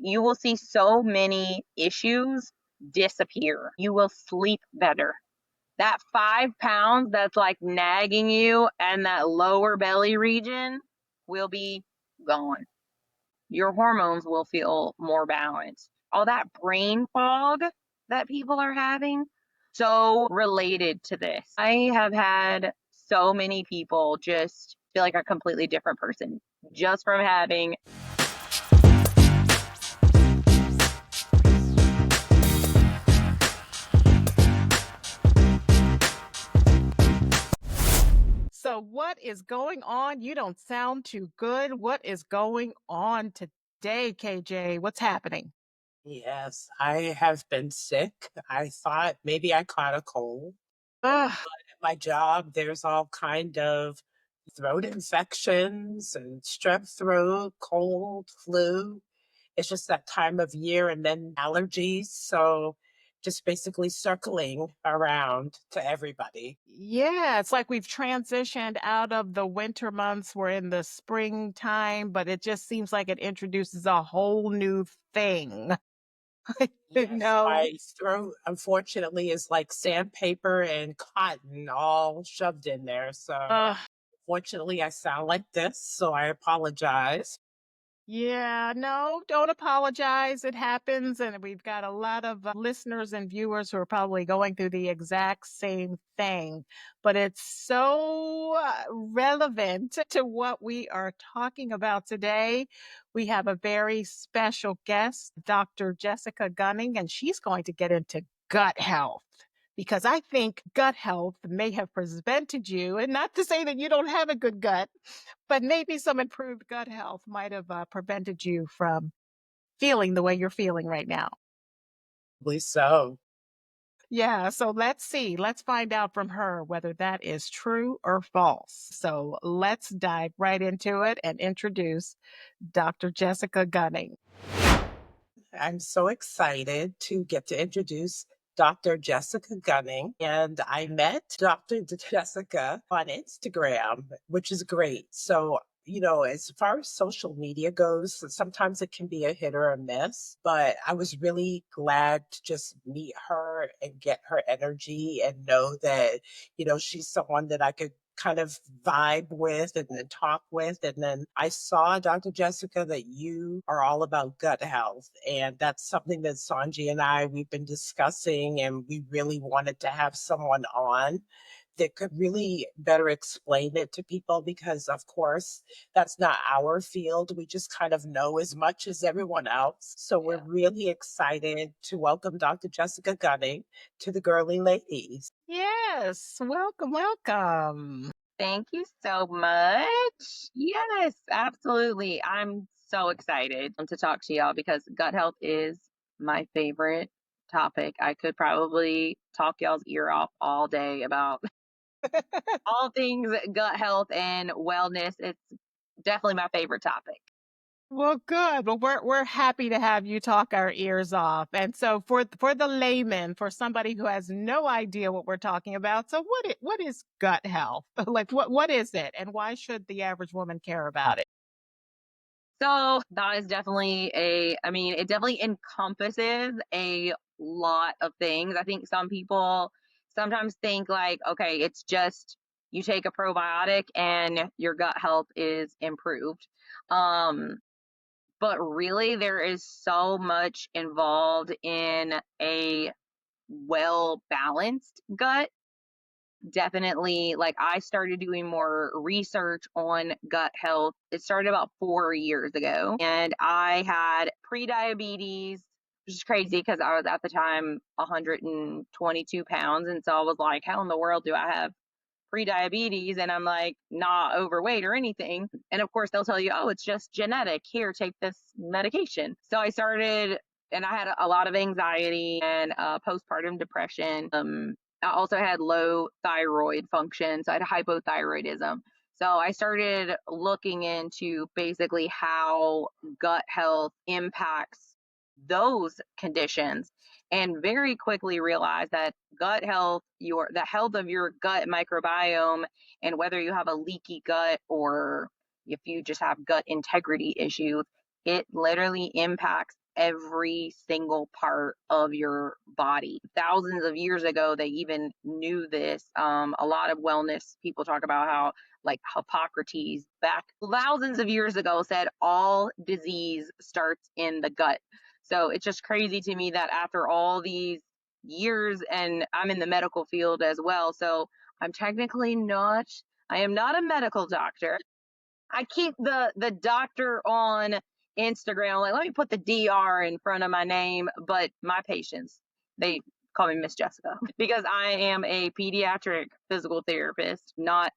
You will see so many issues disappear. You will sleep better. That 5 pounds that's like nagging you and that lower belly region will be gone. Your hormones will feel more balanced. All that brain fog that people are having, so related to this. I have had so many people just feel like a completely different person just from having. So, what is going on? You don't sound too good. What is going on today, KJ? What's happening? Yes, I have been sick. I thought maybe I caught a cold. Ugh, At my job, there's all kind of throat infections and strep throat, cold, flu. It's just that time of year and then allergies. So just basically circling around to everybody. yeah, it's like we've transitioned out of the winter months. We're in the springtime, but it just seems like it introduces a whole new thing. Yes, No. my throat unfortunately is like sandpaper and cotton all shoved in there. So Ugh. fortunately, I sound like this, so I apologize. Yeah, no, don't apologize. It happens. And we've got a lot of listeners and viewers who are probably going through the exact same thing. But it's so relevant to what we are talking about today. We have a very special guest, Dr. Jessica Gunning, and she's going to get into gut health. Because I think gut health may have prevented you, and not to say that you don't have a good gut, but maybe some improved gut health might have prevented you from feeling the way you're feeling right now. Probably so. Yeah, so let's see. Let's find out from her whether that is true or false. So let's dive right into it and introduce Dr. Jessica Gunning. I'm so excited to get to introduce Dr. Jessica Gunning. And I met Dr. Jessica on Instagram, which is great. So, as far as social media goes, sometimes it can be a hit or a miss, but I was really glad to just meet her and get her energy and know that, she's someone that I could kind of vibe with and then talk with. And then I saw, Dr. Jessica, that you are all about gut health. And that's something that Sanji and we've been discussing. And we really wanted to have someone on that could really better explain it to people because, of course, that's not our field. We just kind of know as much as everyone else. So we're Yeah. really excited to welcome Dr. Jessica Gunning to the Girlie Ladies. Yes, welcome, welcome. Thank you so much. Yes, absolutely. I'm so excited to talk to y'all because gut health is my favorite topic. I could probably talk y'all's ear off all day about all things gut health and wellness. It's definitely my favorite topic. Well, good. Well, we're happy to have you talk our ears off. And so for the layman, for somebody who has no idea what we're talking about, so what is gut health? Like what is it and why should the average woman care about it? So that is definitely I mean, it definitely encompasses a lot of things. I think some people sometimes think like, okay, it's just you take a probiotic and your gut health is improved. Um, but really there is so much involved in a well balanced gut. Definitely, like I started doing more research on gut health. It started about 4 years ago, and I had pre-diabetes, which is crazy because I was at the time 122 pounds, and so I was like, how in the world do I have pre-diabetes and I'm like not overweight or anything? And of course they'll tell you, oh, it's just genetic, here, take this medication. So I started, and I had a lot of anxiety and postpartum depression. I also had low thyroid function, so I had hypothyroidism. So I started looking into basically how gut health impacts those conditions, and very quickly realized that gut health, the health of your gut microbiome, and whether you have a leaky gut or if you just have gut integrity issues, it literally impacts every single part of your body. Thousands of years ago, they even knew this. A lot of wellness people talk about how, like Hippocrates, back thousands of years ago, said all disease starts in the gut. So it's just crazy to me that after all these years, and I'm in the medical field as well, so I'm technically not, I am not a medical doctor. I keep the doctor on Instagram. Like, let me put the DR in front of my name, but my patients, they call me Miss Jessica because I am a pediatric physical therapist, not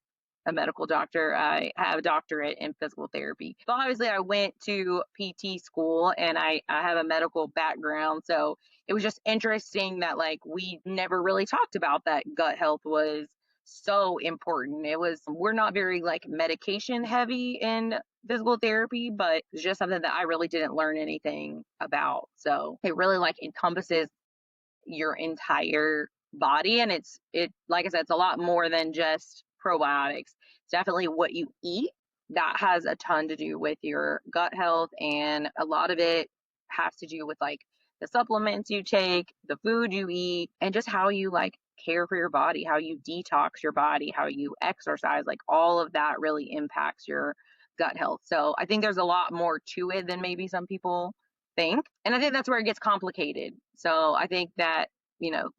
a medical doctor. I have a doctorate in physical therapy. So obviously I went to PT school and I have a medical background. So it was just interesting that like we never really talked about that gut health was so important. It was, we're not very like medication heavy in physical therapy, but it's just something that I really didn't learn anything about. So it really like encompasses your entire body, and it like I said, it's a lot more than just probiotics. It's definitely what you eat that has a ton to do with your gut health, and a lot of it has to do with like the supplements you take, the food you eat, and just how you like care for your body, how you detox your body, how you exercise. Like all of that really impacts your gut health. So I think there's a lot more to it than maybe some people think. And I think that's where it gets complicated. So I think that,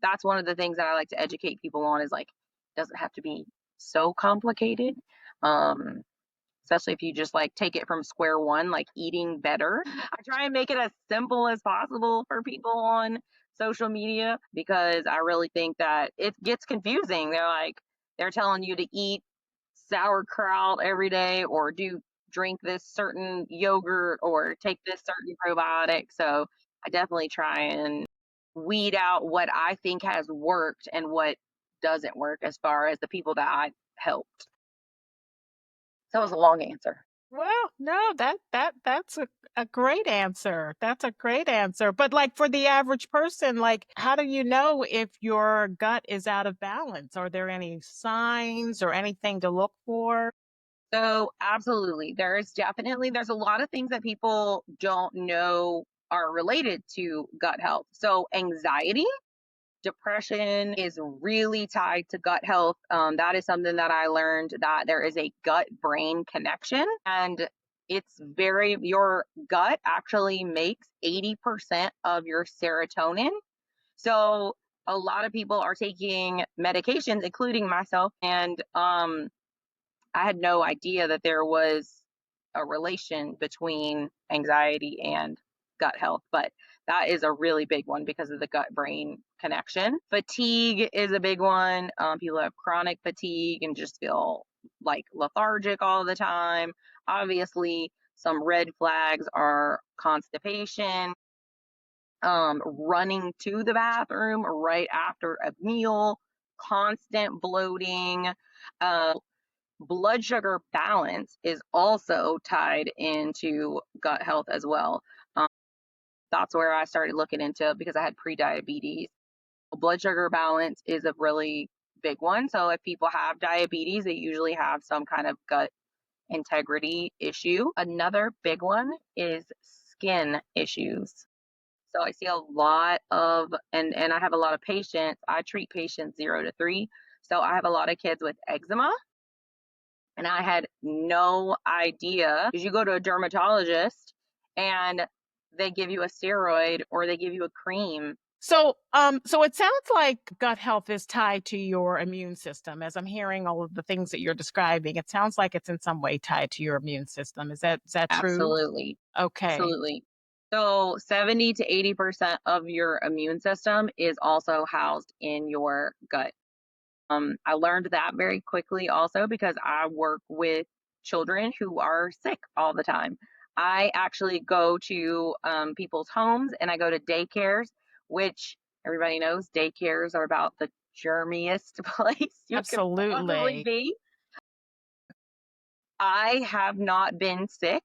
that's one of the things that I like to educate people on is like, it doesn't have to be so complicated. Um, Especially if you just like take it from square one, like eating better. I try and make it as simple as possible for people on social media because I really think that it gets confusing. They're telling you to eat sauerkraut every day or drink this certain yogurt or take this certain probiotic. So I definitely try and weed out what I think has worked and what doesn't work as far as the people that I helped. So it was a long answer. Well, no, that's a great answer. That's a great answer. But like for the average person, like how do you know if your gut is out of balance? Are there any signs or anything to look for? So absolutely. There's a lot of things that people don't know are related to gut health. So anxiety, depression is really tied to gut health. That is something that I learned, that there is a gut brain connection, and your gut actually makes 80% of your serotonin. So a lot of people are taking medications, including myself, and I had no idea that there was a relation between anxiety and gut health, but that is a really big one because of the gut brain connection. Fatigue is a big one. People have chronic fatigue and just feel like lethargic all the time. Obviously, some red flags are constipation, running to the bathroom right after a meal, constant bloating. Blood sugar balance is also tied into gut health as well. Um, that's where I started looking into it because I had pre-diabetes. Blood sugar balance is a really big one. So if people have diabetes, they usually have some kind of gut integrity issue. Another big one is skin issues. So I see a lot of, and I have a lot of patients. I treat patients 0 to 3. So I have a lot of kids with eczema, and I had no idea because you go to a dermatologist and they give you a steroid or they give you a cream. So it sounds like gut health is tied to your immune system. As I'm hearing all of the things that you're describing, it sounds like it's in some way tied to your immune system. Is that true? Absolutely. Okay. Absolutely. So 70 to 80% of your immune system is also housed in your gut. I learned that very quickly also because I work with children who are sick all the time. I actually go to people's homes and I go to daycares, which everybody knows daycares are about the germiest place you could possibly Absolutely. be. I have not been sick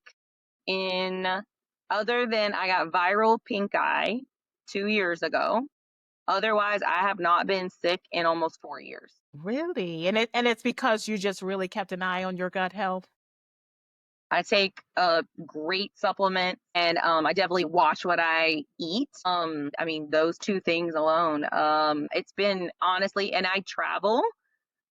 in, other than I got viral pink eye 2 years ago. Otherwise, I have not been sick in almost 4 years. Really? And it's because you just really kept an eye on your gut health? I take a great supplement, and I definitely watch what I eat. I mean, those two things alone. It's been honestly, and I travel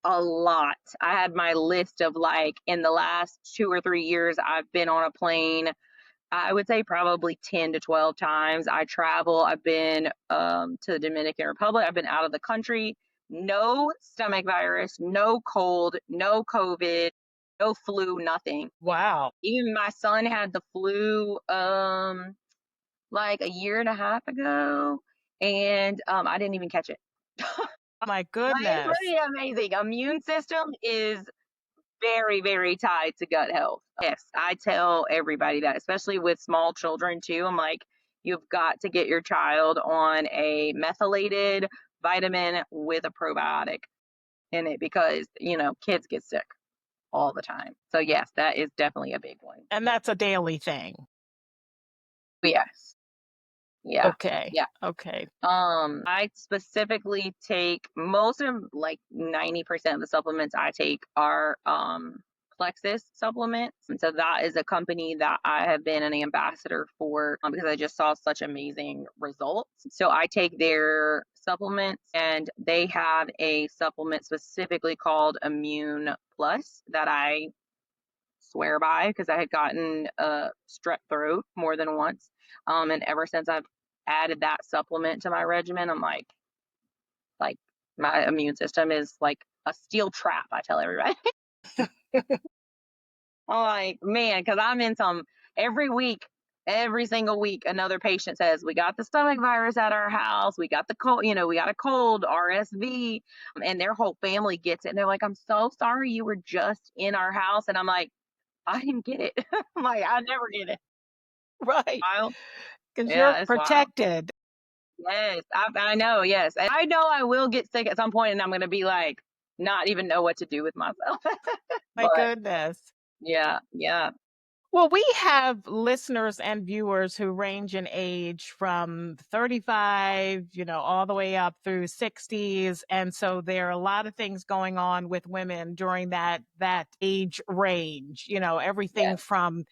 a lot. I had my list of like in the last 2 or 3 years, I've been on a plane. I would say probably 10 to 12 times. I travel. I've been to the Dominican Republic. I've been out of the country. No stomach virus, no cold, no COVID, no flu, nothing. Wow. Even my son had the flu like a year and a half ago, and I didn't even catch it. My Like, it's goodness. pretty amazing. Immune system is very, very tied to gut health. Yes, I tell everybody that, especially with small children too. I'm like, you've got to get your child on a methylated vitamin with a probiotic in it because, kids get sick all the time. So yes, that is definitely a big one. And that's a daily thing. Yes. Yeah. Okay. Yeah. Okay. I specifically take most of like 90% of the supplements I take are Plexus supplements. And so that is a company that I have been an ambassador for because I just saw such amazing results. So I take their supplements and they have a supplement specifically called Immune Plus that I swear by because I had gotten a strep throat more than once. And ever since I've added that supplement to my regimen, I'm like my immune system is like a steel trap. I tell everybody. I'm like, man, because I'm in some every week, every single week, another patient says, we got the stomach virus at our house. We got the cold, we got a cold, RSV, and their whole family gets it. And they're like, I'm so sorry you were just in our house. And I'm like, I didn't get it. I'm like, I never get it. Right. Wild. Because you're Yeah, it's wild. protected. Yes, I know. Yes, and I know I will get sick at some point, and I'm gonna be like, not even know what to do with myself. My But goodness. yeah, yeah, Well, we have listeners and viewers who range in age from 35, all the way up through 60s. And so there are a lot of things going on with women during that age range, everything yes, from,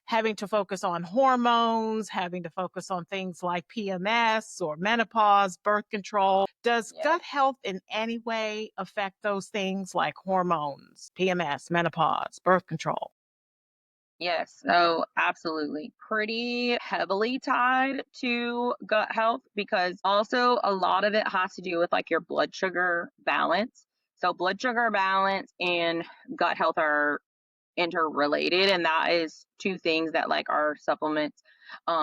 having to focus on hormones, having to focus on things like PMS or menopause, birth control. Does yes. gut health in any way affect those things like hormones, PMS, menopause, birth control? Yes, so absolutely. Pretty heavily tied to gut health because also a lot of it has to do with like your blood sugar balance. So, blood sugar balance and gut health are interrelated, and that is two things that like our supplements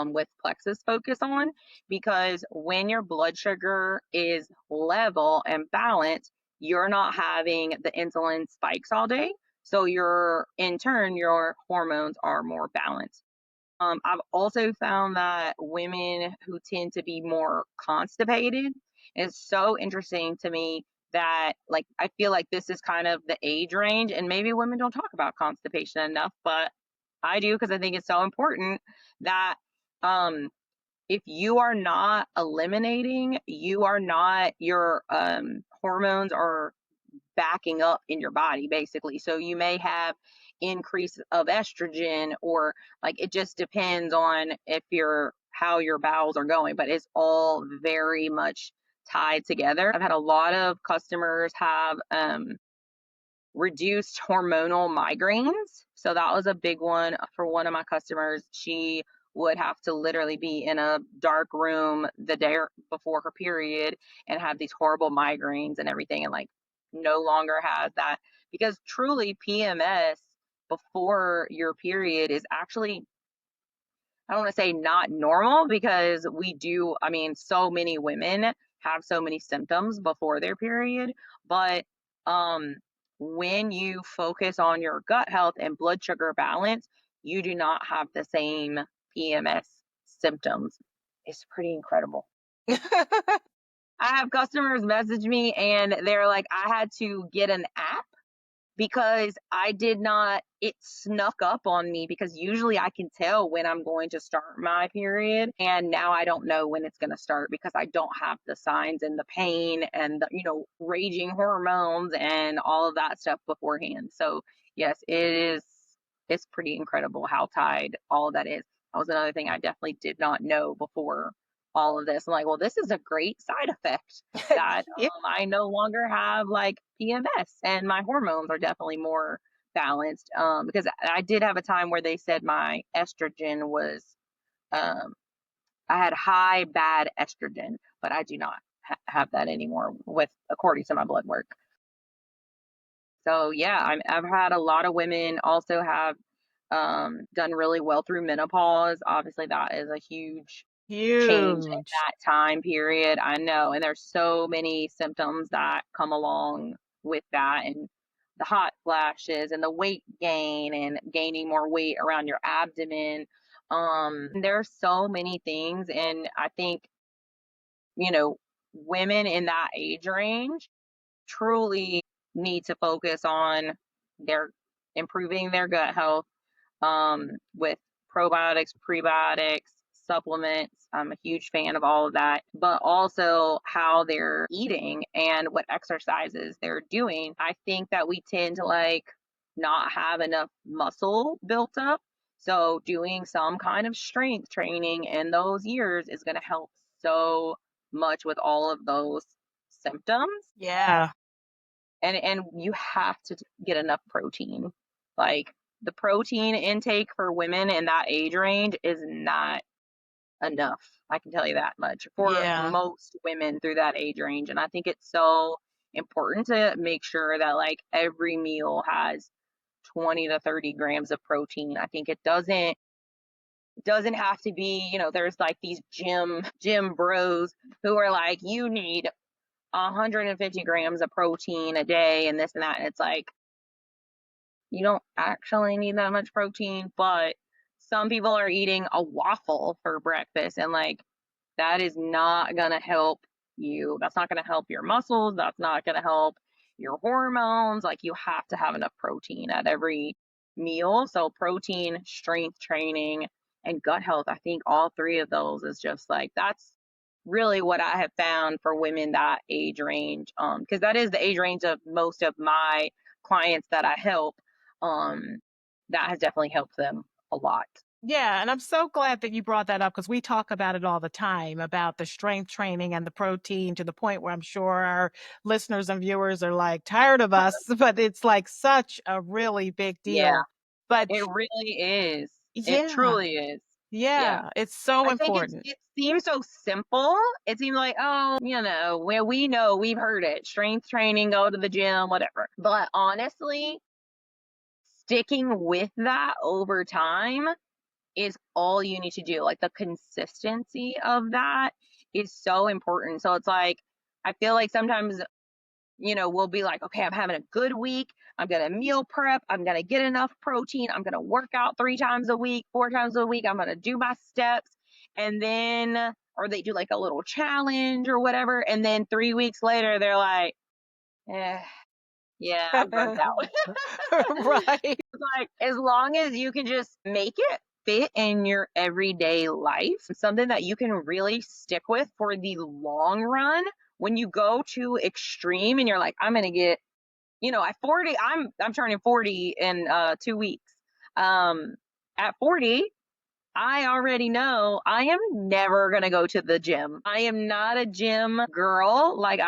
with plexus focus on because when your blood sugar is level and balanced, you're not having the insulin spikes all day, so your in turn your hormones are more balanced. I've also found that women who tend to be more constipated, it's so interesting to me that like I feel like this is kind of the age range, and maybe women don't talk about constipation enough, but I do because I think it's so important that um if you are not eliminating, you are not your hormones are backing up in your body basically. So you may have increase of estrogen or like it just depends on if you're how your bowels are going, but it's all very much tied together. I've had a lot of customers have reduced hormonal migraines. So that was a big one for one of my customers. She would have to literally be in a dark room the day before her period and have these horrible migraines and everything, and like no longer has that because truly PMS before your period is actually, I don't want to say not normal because we do, I mean, so many women have so many symptoms before their period, but um when you focus on your gut health and blood sugar balance, you do not have the same PMS symptoms. It's pretty incredible. I have customers message me and they're like, I had to get an app because I did not, it snuck up on me because usually I can tell when I'm going to start my period. And now I don't know when it's going to start because I don't have the signs and the pain and the, raging hormones and all of that stuff beforehand. So, yes, it is. it's pretty incredible how tied all of that is. That was another thing I definitely did not know before all of this. I'm like, well, this is a great side effect that Yeah. I no longer have like PMS and my hormones are definitely more balanced. Because I did have a time where they said my estrogen was, um, I had high bad estrogen, but I do not have that anymore with according to my blood work. So yeah, I've had a lot of women also have done really well through menopause. Obviously, that is a huge change in Huge. that time period. I know, and there's so many symptoms that come along with that, and the hot flashes, and the weight gain, and gaining more weight around your abdomen. There's so many things, and I think you know women in that age range truly need to focus on their improving their gut health with probiotics, prebiotics, supplements. I'm a huge fan of all of that, but also how they're eating and what exercises they're doing. I think that we tend to like not have enough muscle built up. So doing some kind of strength training in those years is going to help so much with all of those symptoms. Yeah. And you have to get enough protein. Like the protein intake for women in that age range is not enough. I can tell you that much for Yeah. most women through that age range. And I think it's so important to make sure that like every meal has 20 to 30 grams of protein. I think it doesn't have to be, there's like these gym bros who are like, you need 150 grams of protein a day and this and that. And it's like, you don't actually need that much protein, but some people are eating a waffle for breakfast and like that is not going to help you. That's not going to help your muscles. That's not going to help your hormones. Like you have to have enough protein at every meal. So protein, strength training, and gut health, I think all three of those is just like that's really what I have found for women that age range. Because that is the age range of most of my clients that I help. Um, that has definitely helped them a lot. Yeah, and I'm so glad that you brought that up because we talk about it all the time about the strength training and the protein to the point where I'm sure our listeners and viewers are like tired of us, but it's like such a really big Yeah, deal. But it really is. It yeah, truly is. Yeah. yeah, it's so I think important. it seems so simple. It seems like, oh, where we know we've heard it. Strength training, go to the gym, whatever. But honestly, sticking with that over time is all you need to do. Like the consistency of that is so important. So it's like I feel like sometimes we'll be like, okay, I'm having a good week. I'm going to meal prep. I'm going to get enough protein. I'm going to work out 3 times a week, 4 times a week. I'm going to do my steps. And then, or they do like a little challenge or whatever. And then 3 weeks later, they're like, eh, yeah, I'm burnt out. Right. Like, as long as you can just make it fit in your everyday life, something that you can really stick with for the long run. When you go to extreme and you're like, I'm going to get at 40, I'm turning 40 in 2 weeks. At 40, I already know I am never going to go to the gym. I am not a gym girl. Like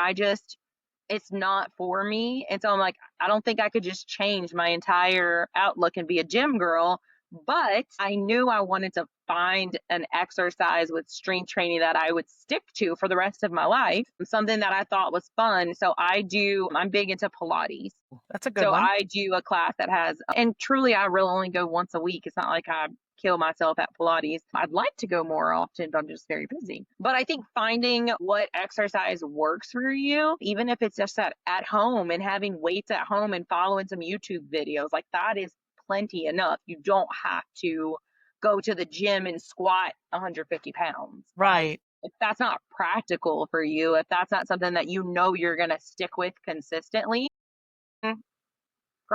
it's not for me. And so I'm like, I don't think I could just change my entire outlook and be a gym girl. But I knew I wanted to find an exercise with strength training that I would stick to for the rest of my life, something that I thought was fun. So I'm big into Pilates. That's a good So one. I do a class that has, and truly, I really only go once a week. It's not like I kill myself at Pilates. I'd like to go more often, but I'm just very busy. But I think finding what exercise works for you, even if it's just at home and having weights at home and following some YouTube videos, like that is plenty enough. You don't have to go to the gym and squat 150 pounds. Right. If that's not practical for you, if that's not something that you're going to stick with consistently, girl,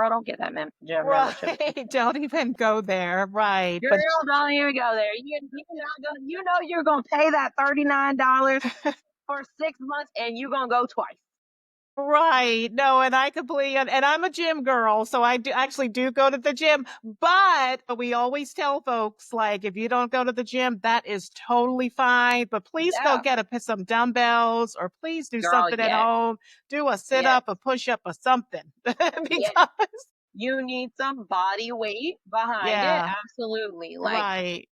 don't get that gym membership. Right. Don't even go there. Right. Girl, But don't even go there. You're gonna pay that $39 for 6 months, and you're gonna go twice. Right. No, and I completely and I'm a gym girl, so I do actually do go to the gym, but we always tell folks, like, if you don't go to the gym, that is totally fine, but please go Yeah, get some dumbbells or please do girl, something at yes, home. Do a sit yes, up, a push up, or something. yes. Because You need some body weight behind it, yeah, absolutely. Like, right.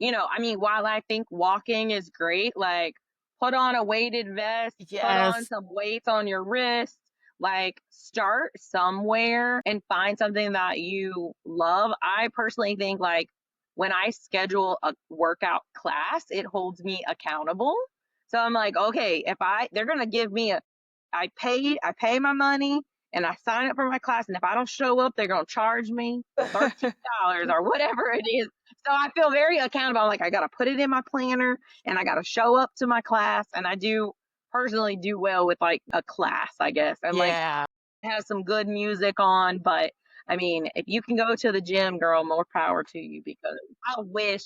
I mean, while I think walking is great, like put on a weighted vest, put on Yes. some weights on your wrists, like start somewhere and find something that you love. I personally think like when I schedule a workout class, it holds me accountable. So I'm like, okay, if they're going to give me I pay my money and I sign up for my class and if I don't show up, they're going to charge me $13 or whatever it is. So I feel very accountable. I'm like, I got to put it in my planner and I got to show up to my class. And I do personally do well with like a class, I guess. And like Yeah. have some good music on. But I mean, if you can go to the gym, girl, more power to you because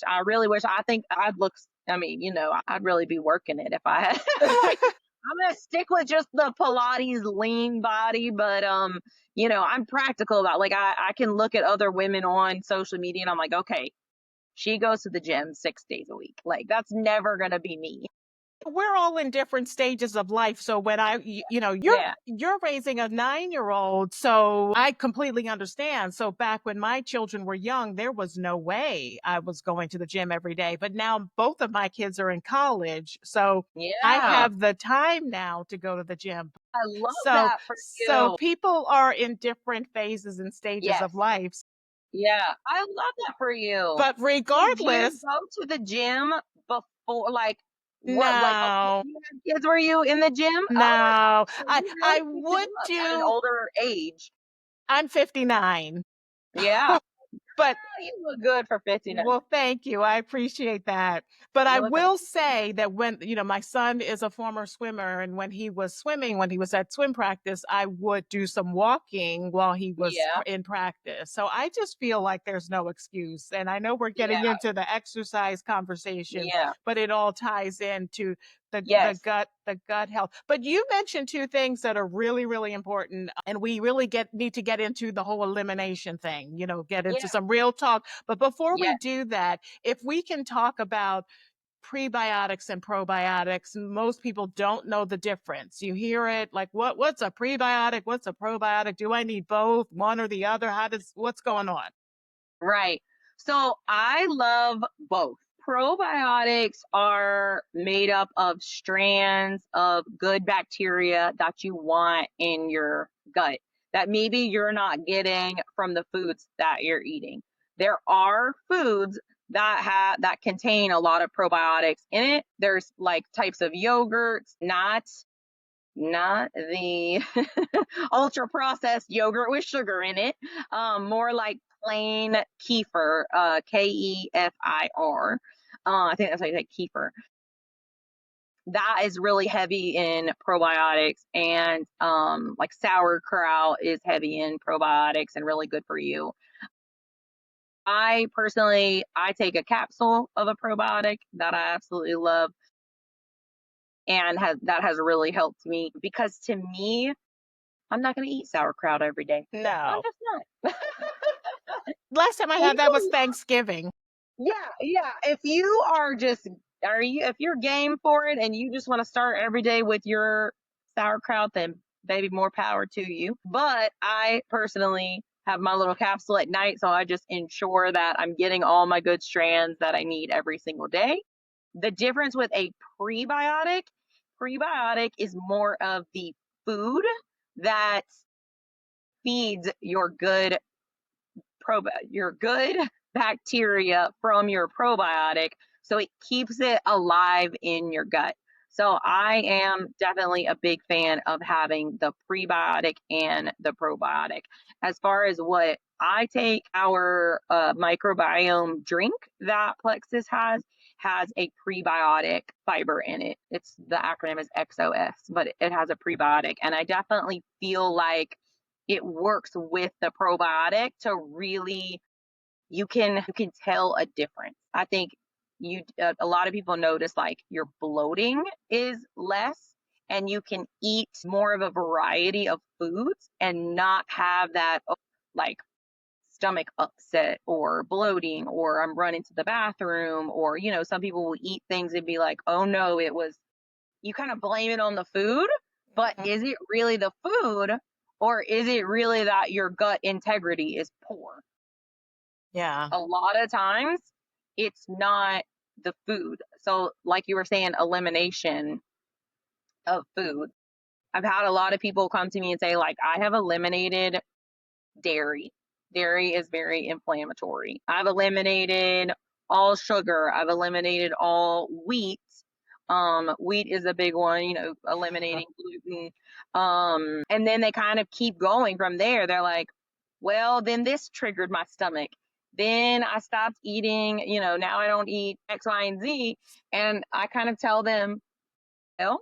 I really wish, I think I'd look, I mean, I'd really be working it if I had. Like, I'm gonna stick with just the Pilates lean body, but I'm practical about like I can look at other women on social media and I'm like, okay, she goes to the gym 6 days a week. Like that's never gonna be me. We're all in different stages of life. So when Yeah, you're raising a 9-year-old, so I completely understand. So back when my children were young, there was no way I was going to the gym every day. But now both of my kids are in college, so I yeah. have the time now to go to the gym. I love So that for so you. people are in different phases and stages Yes. of life. Yeah. I love that for you. But Did you regardless, go to the gym before like what like before no, you had kids? Were you in the gym? Oh my no, gosh. So I you really I picked it would up at an do. older age. I'm 59. Yeah. But Oh, you look good for 59. well, thank you. I appreciate that. But I You look will amazing. say that when, my son is a former swimmer, and when he was swimming, when he was at swim practice, I would do some walking while he was Yeah. in practice. So I just feel like there's no excuse. And I know we're getting Yeah. into the exercise conversation, Yeah. but it all ties into the Yes. gut health. But you mentioned two things that are really, really important, and we really need to get into the whole elimination thing, get into Yeah. some real talk. But before we Yes. do that, if we can talk about prebiotics and probiotics, most people don't know the difference. You hear it like, what's a prebiotic? What's a probiotic? Do I need both, one or the other? What's going on? Right. So I love both. Probiotics are made up of strands of good bacteria that you want in your gut that maybe you're not getting from the foods that you're eating. There are foods that contain a lot of probiotics in it. There's like types of yogurts, not the ultra processed yogurt with sugar in it. More like plain kefir, Kefir. I think that's how you say kefir. That is really heavy in probiotics, and like sauerkraut is heavy in probiotics and really good for you. I take a capsule of a probiotic that I absolutely love, and that has really helped me because to me, I'm not going to eat sauerkraut every day. I'm No. just not. Last time I had that was People, Thanksgiving. yeah, yeah. If you are just, if you're game for it and you just want to start every day with your sauerkraut, then baby, more power to you. But I personally have my little capsule at night, so I just ensure that I'm getting all my good strands that I need every single day. The difference with a prebiotic, prebiotic is more of the food that feeds your good bacteria from your probiotic, so it keeps it alive in your gut. So I am definitely a big fan of having the prebiotic and the probiotic. As far as what I take, our microbiome drink that Plexus has a prebiotic fiber in it. It's the acronym is XOS, but it has a prebiotic, and I definitely feel like it works with the probiotic to really you can tell a difference. I think a lot of people notice like your bloating is less and you can eat more of a variety of foods and not have that like stomach upset or bloating or I'm running to the bathroom or some people will eat things and be like, "Oh no, it was." You kind of blame it on the food, but Mhm. is it really the food or is it really that your gut integrity is poor? Yeah. A lot of times it's not the food. So like you were saying, elimination of food. I've had a lot of people come to me and say like, I have eliminated dairy. Dairy is very inflammatory. I've eliminated all sugar. I've eliminated all wheat. Wheat is a big one, eliminating gluten. And then they kind of keep going from there. They're like, well, then this triggered my stomach. Then I stopped eating, now I don't eat X, Y, and Z. And I kind of tell them, well,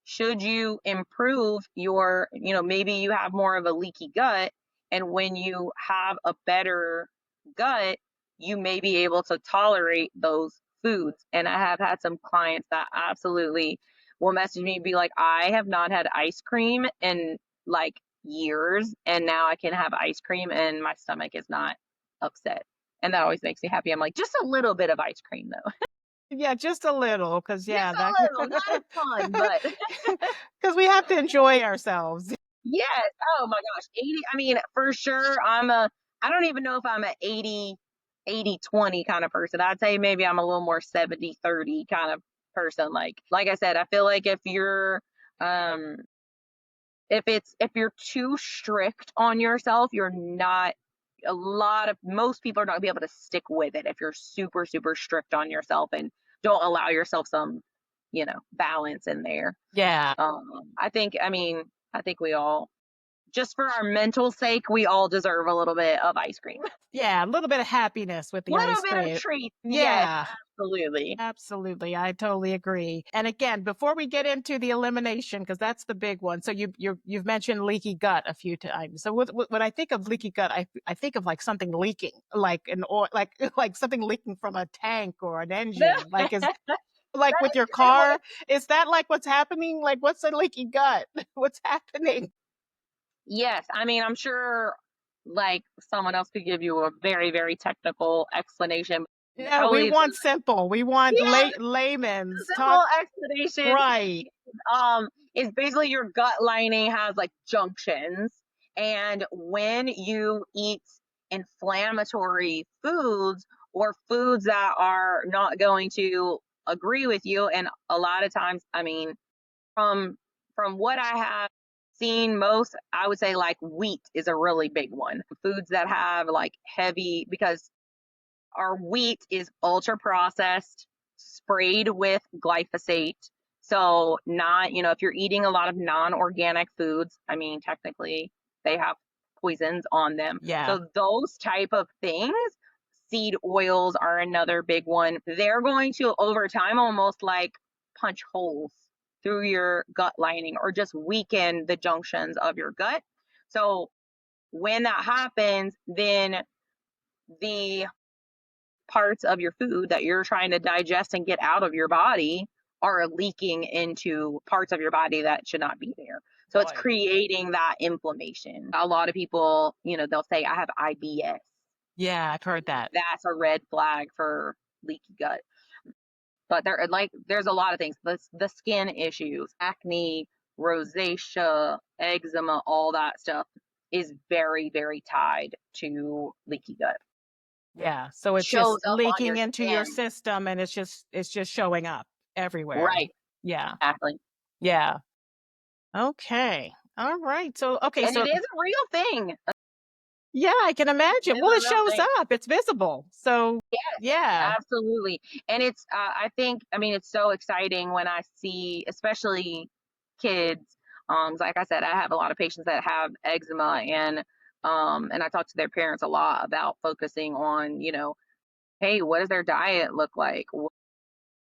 should you improve your, maybe you have more of a leaky gut. And when you have a better gut, you may be able to tolerate those foods. And I have had some clients that absolutely will message me and be like, I have not had ice cream in like years. And now I can have ice cream and my stomach is not upset. And that always makes me happy. I'm like, just a little bit of ice cream though. Yeah, just a little, because Just yeah, that a little, not a ton, but because we have to enjoy ourselves. yes. Oh my gosh. 80. I mean, for sure, I don't even know if I'm a 80-20 kind of person. I'd say maybe I'm a little more 70-30 kind of person. Like I said, I feel like um, if you're too strict on yourself, you're not, most people are not gonna be able to stick with it if you're super, super strict on yourself and don't allow yourself some, balance in there. Yeah. I think we all, just for our mental sake, we all deserve a little bit of ice cream. Yeah, a little bit of happiness with the Little ice bit of cream. treat. Yes, Yeah, absolutely. absolutely. I totally agree. And again, before we get into the elimination, because that's the big one. So you've mentioned leaky gut a few times. So when I think of leaky gut, I think of like something leaking, like an oil, like like something leaking from a tank or an engine. Like is That like with is your exactly. car, is that like what's happening? Like what's a leaky gut? What's happening? Yes, I mean, I'm sure like someone else could give you a very, very technical explanation. Yeah, we Probably, want simple. We want yeah, layman's talk. simple explanation Right. um is basically your gut lining has like junctions, and when you eat inflammatory foods or foods that are not going to agree with you, and a lot of times, I mean, from what I have seen most, I would say like wheat is a really big one. Foods that have like heavy, because our wheat is ultra processed, sprayed with glyphosate. So, not, if you're eating a lot of non organic foods, I mean, technically they have poisons on them. Yeah. So, those type of things, seed oils are another big one. They're going to, over time, almost like punch holes through your gut lining or just weaken the junctions of your gut. So, when that happens, then the parts of your food that you're trying to digest and get out of your body are leaking into parts of your body that should not be there. So it's Boy. creating that inflammation. A lot of people, they'll say, I have IBS. Yeah, I've heard that. That's a red flag for leaky gut. But there's a lot of things. The skin issues, acne, rosacea, eczema, all that stuff is very, very tied to leaky gut. Yeah. So it's Shows just up on leaking your into your skin. system and it's just showing up everywhere. Right. Yeah. Exactly. Yeah. Okay. All right. So okay, And so it is a real thing. yeah, I can It imagine. is Well, a it real shows thing. up. It's visible. So Yes, yeah. absolutely. And it's, I think, I mean, it's so exciting when I see, especially kids. Like I said, I have a lot of patients that have eczema, and I talk to their parents a lot about focusing on, hey, what does their diet look like?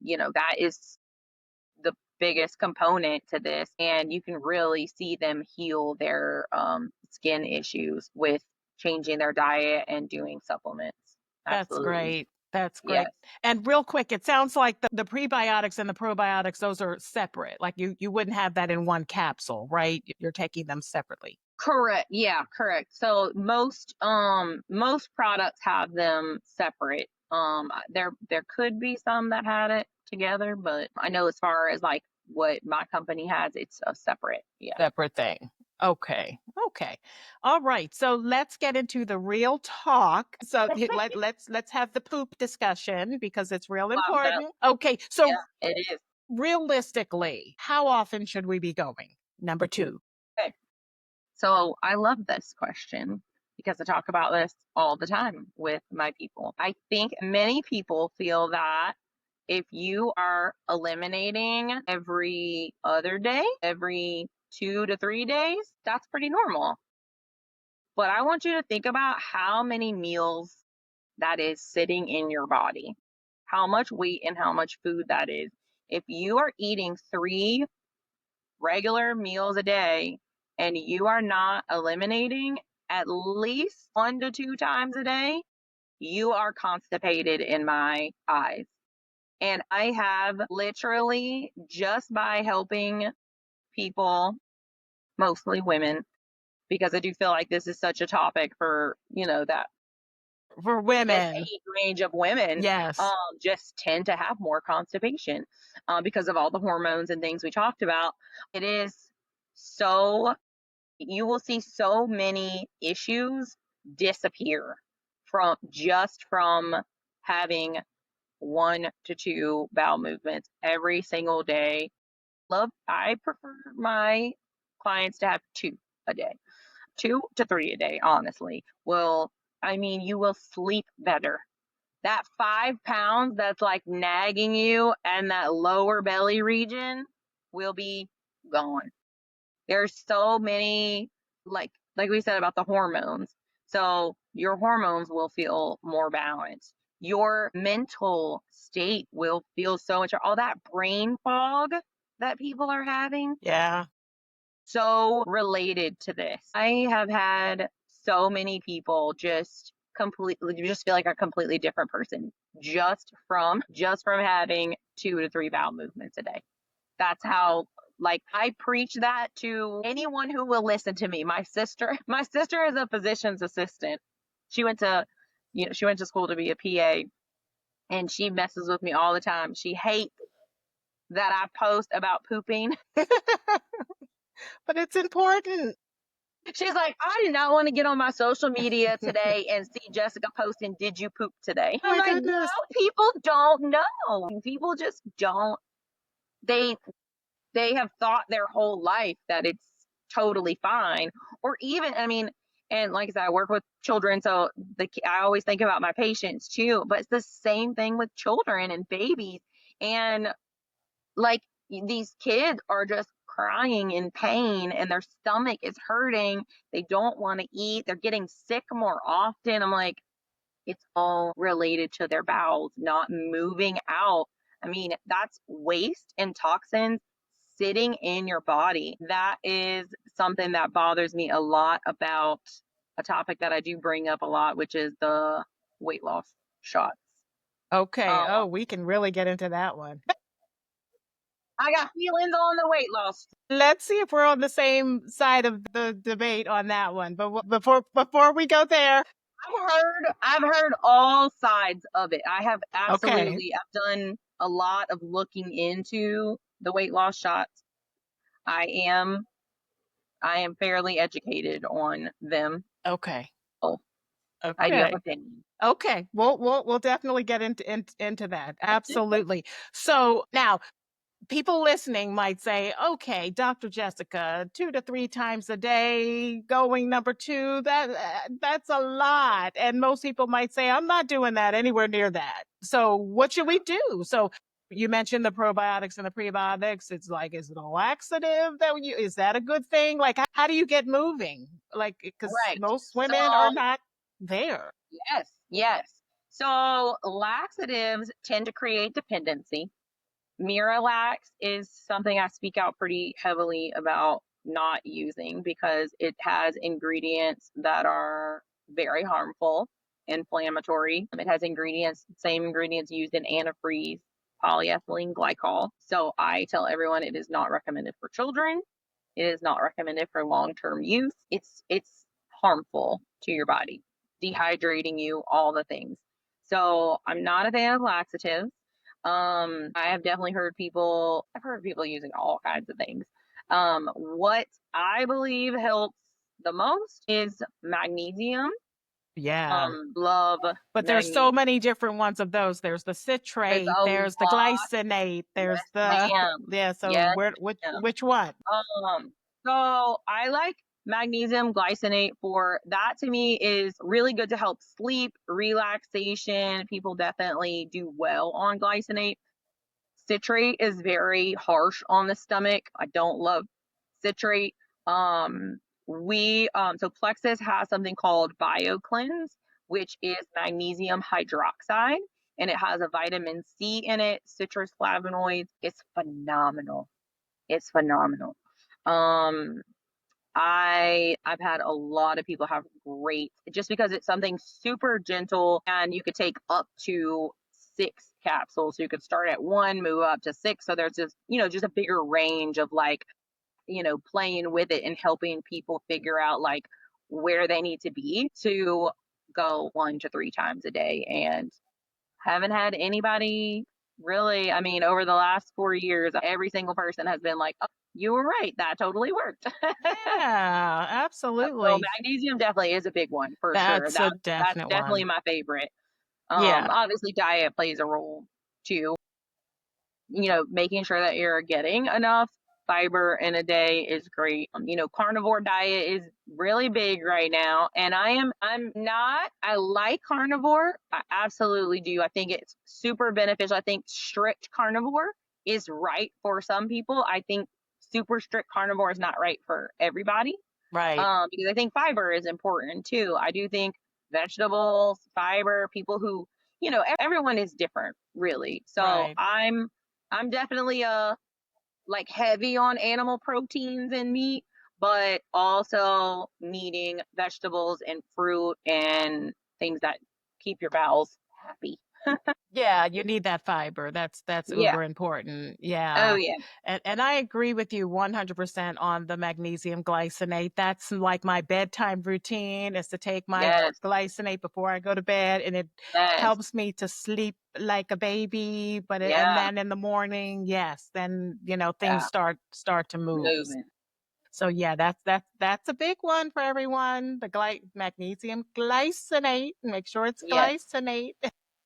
That is the biggest component to this, and you can really see them heal their skin issues with changing their diet and doing supplements. That's Absolutely. great. That's Yes. great. And real quick, it sounds like the prebiotics and the probiotics, those are separate. Like you wouldn't have that in one capsule, right? You're taking them separately. Correct. Yeah, correct. So most products have them separate. There could be some that had it together, but I know as far as like what my company has, it's a separate. Yeah. Separate thing. Okay. Okay. All right. So let's get into the real talk. So let's have the poop discussion because it's real Love that. important. Okay. So Yeah, it is. realistically, how often should we be going? Number 2. Okay. So I love this question because I talk about this all the time with my people. I think many people feel that if you are eliminating every other day, every 2 to 3 days, that's pretty normal. But I want you to think about how many meals that is sitting in your body, how much weight and how much food that is. If you are eating 3 regular meals a day and you are not eliminating at least 1 to 2 times a day, you are constipated in my eyes. And I have literally, just by helping people, mostly women, because I do feel like this is such a topic for, that For this women. age range of women, Yes. just tend to have more constipation because of all the hormones and things we talked about. It is so, you will see so many issues disappear from having 1 to 2 bowel movements every single day. I prefer my clients to have 2 a day, 2 to 3 a day, honestly. You will sleep better. That 5 pounds that's like nagging you and that lower belly region will be gone. There's so many, like we said about the hormones. So your hormones will feel more balanced. Your mental state will feel so much, all that brain fog that people are having, Yeah. so related to this. I have had so many people just feel like a completely different person just from having 2 to 3 bowel movements a day. That's how, like, I preach that to anyone who will listen to me. My sister is a physician's assistant. She went to she went to school to be a PA, and she messes with me all the time. She hates that I post about pooping. But it's important. She's like, I do not want to get on my social media today and see Jessica posting, "Did you poop today?" Oh I'm my like, no, goodness. people don't know. People just don't. They they have thought their whole life that it's totally fine. Or even, and like I said, I work with children, so I always think about my patients too. But it's the same thing with children and babies, and like these kids are just crying in pain and their stomach is hurting. They don't want to eat. They're getting sick more often. I'm like, it's all related to their bowels not moving out. That's waste and toxins sitting in your body. That is something that bothers me a lot about a topic that I do bring up a lot, which is the weight loss shots. Okay. Um, Oh, we can really get into that one. I got feelings on the weight loss. Let's see if we're on the same side of the debate on that one. But before we go there, I've heard all sides of it. I have okay, I've done a lot of looking into the weight loss shots. I am I am fairly educated on them. okay, Oh, I do have okay, opinions. okay. We'll definitely get into that. Absolutely. So now people listening might say, okay, Dr. Jessica, 2 to 3 times a day, going number 2, that's a lot. And most people might say, I'm not doing that anywhere near that. So what should we do? So you mentioned the probiotics and the prebiotics. It's like, is it a laxative is that a good thing? Like, how do you get moving? Like, because Right. most So, women are not there. yes, yes. So, laxatives tend to create dependency. Miralax is something I speak out pretty heavily about not using because it has ingredients that are very harmful. inflammatory. It has same ingredients used in antifreeze, polyethylene glycol. So I tell everyone it is not recommended for children. It is not recommended for long-term use. It's harmful to your body, dehydrating you, all the things. So I'm not a fan of laxatives. I have definitely I've heard people using all kinds of things. What I believe helps the most is magnesium. Yeah. Love But there's so magnesium. many different ones of those. There's the There's citrate, a there's the lot. glycinate, there's Yes, the ma'am. yeah, so Yes, where ma'am. which one? So I like magnesium glycinate for that to me is really good to help sleep, relaxation. People definitely do well on glycinate. Citrate is very harsh on the stomach. I don't love citrate. So Plexus has something called BioCleanse, which is magnesium hydroxide, and it has a vitamin C in it, citrus flavonoids. It's phenomenal. It's phenomenal. Um, I've had a lot of people have great just because it's something super gentle and you could take up to 6 capsules. So you could start at one, move up to six. So there's just a bigger range of playing with it and helping people figure out like where they need to be to go 1 to 3 times a day. And haven't had anybody really, I mean, over the last 4 years, every single person has been like, oh, you were right. That totally worked. Yeah, So absolutely. magnesium definitely is a big one for sure. That's a That's definite definitely one. my favorite. Yeah, Obviously diet plays a role too. Making sure that you're getting enough fiber in a day is great. Carnivore diet is really big right now, and I'm not. I like carnivore. I absolutely do. I think it's super beneficial. I think strict carnivore is right for some people. I think super strict carnivore is not right for everybody. right, Because I think fiber is important too. I do think vegetables, fiber, people who, everyone is different, really. So right. I'm definitely like heavy on animal proteins and meat, but also needing vegetables and fruit and things that keep your bowels happy. Yeah, you need that fiber. That's Yeah. uber important. Oh Yeah. yeah. And I agree with you 100% on the magnesium glycinate. That's like my bedtime routine is to take my Yes. glycinate before I go to bed, and it Yes. helps me to sleep like a baby, and Yeah. then in the morning, yes, then things Yeah. start to move. Moving. So yeah, that's a big one for everyone. The magnesium glycinate. Make sure it's Yes. glycinate.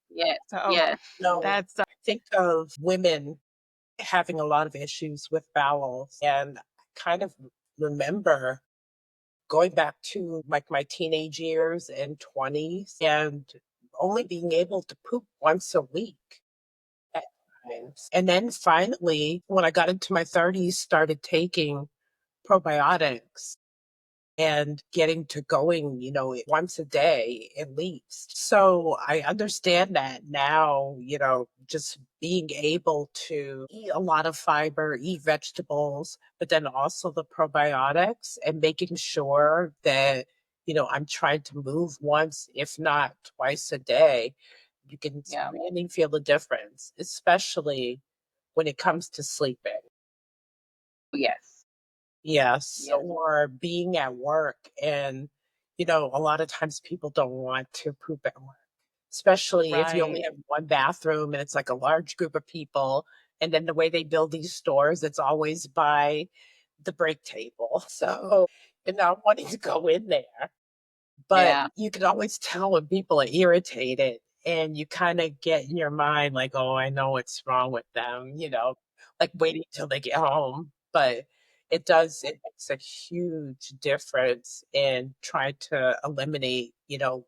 Yes. So Yes. No, that's I think of women having a lot of issues with bowels. And I kind of remember going back to like my teenage years and 20s and only being able to poop once a week at times. And then finally, when I got into my 30s, started taking probiotics and getting to going, once a day at least. So I understand that now, just being able to eat a lot of fiber, eat vegetables, but then also the probiotics and making sure that, I'm trying to move once, if not twice a day. You can Yeah. really feel the difference, especially when it comes to sleeping. Yes. Yes, Yes. or being at work and, a lot of times people don't want to poop at work, especially if you only right. have one bathroom and it's like a large group of people. And then the way they build these stores, it's always by the break table. So you're not wanting to go in there. But Yeah. you can always tell when people are irritated and you kinda get in your mind like, "Oh, I know what's wrong with them," like waiting till they get home. But it makes a huge difference in trying to eliminate,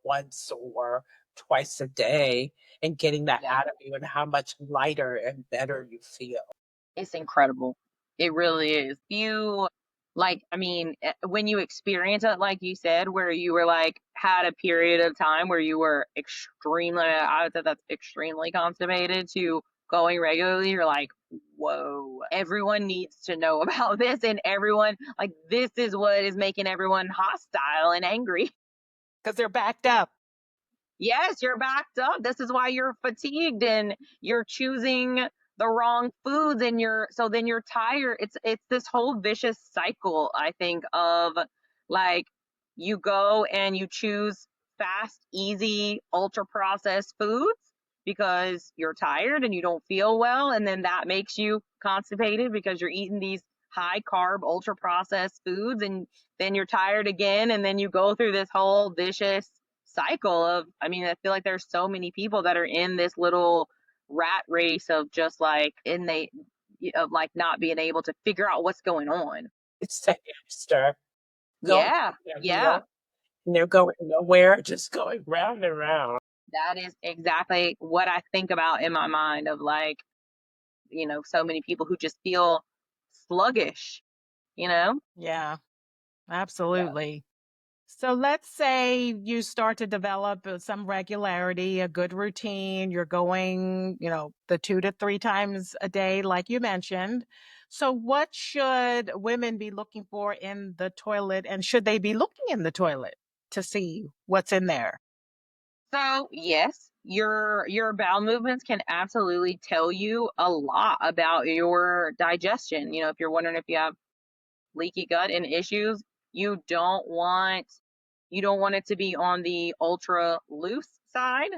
once or twice a day and getting that Yeah. out of you and how much lighter and better you feel. It's incredible. It really is. I mean, when you experience it, like you said, where you were like, had a period of time where you were I would say that's extremely constipated to going regularly, you're like, whoa, everyone needs to know about this. And everyone, like, this is what is making everyone hostile and angry. Because they're backed up. Yes, you're backed up. This is why you're fatigued and you're choosing the wrong foods and then you're tired. It's this whole vicious cycle, I think, of like you go and you choose fast, easy, ultra processed foods because you're tired and you don't feel well, and then that makes you constipated because you're eating these high carb, ultra processed foods, and then you're tired again, and then you go through this whole vicious cycle of, I mean, I feel like there's so many people that are in this little rat race of just like in they of like not being able to figure out what's going on. It's the hamster going Yeah, on a yeah. wheel, and they're going nowhere, just going round and round. That is exactly what I think about in my mind of like, so many people who just feel sluggish, you know? Yeah, Yeah. absolutely. So let's say you start to develop some regularity, a good routine. You're going, the 2 to 3 times a day, like you mentioned. So, what should women be looking for in the toilet? And should they be looking in the toilet to see what's in there? So, yes, your bowel movements can absolutely tell you a lot about your digestion. If you're wondering if you have leaky gut and issues, you don't want you don't want it to be on the ultra loose side.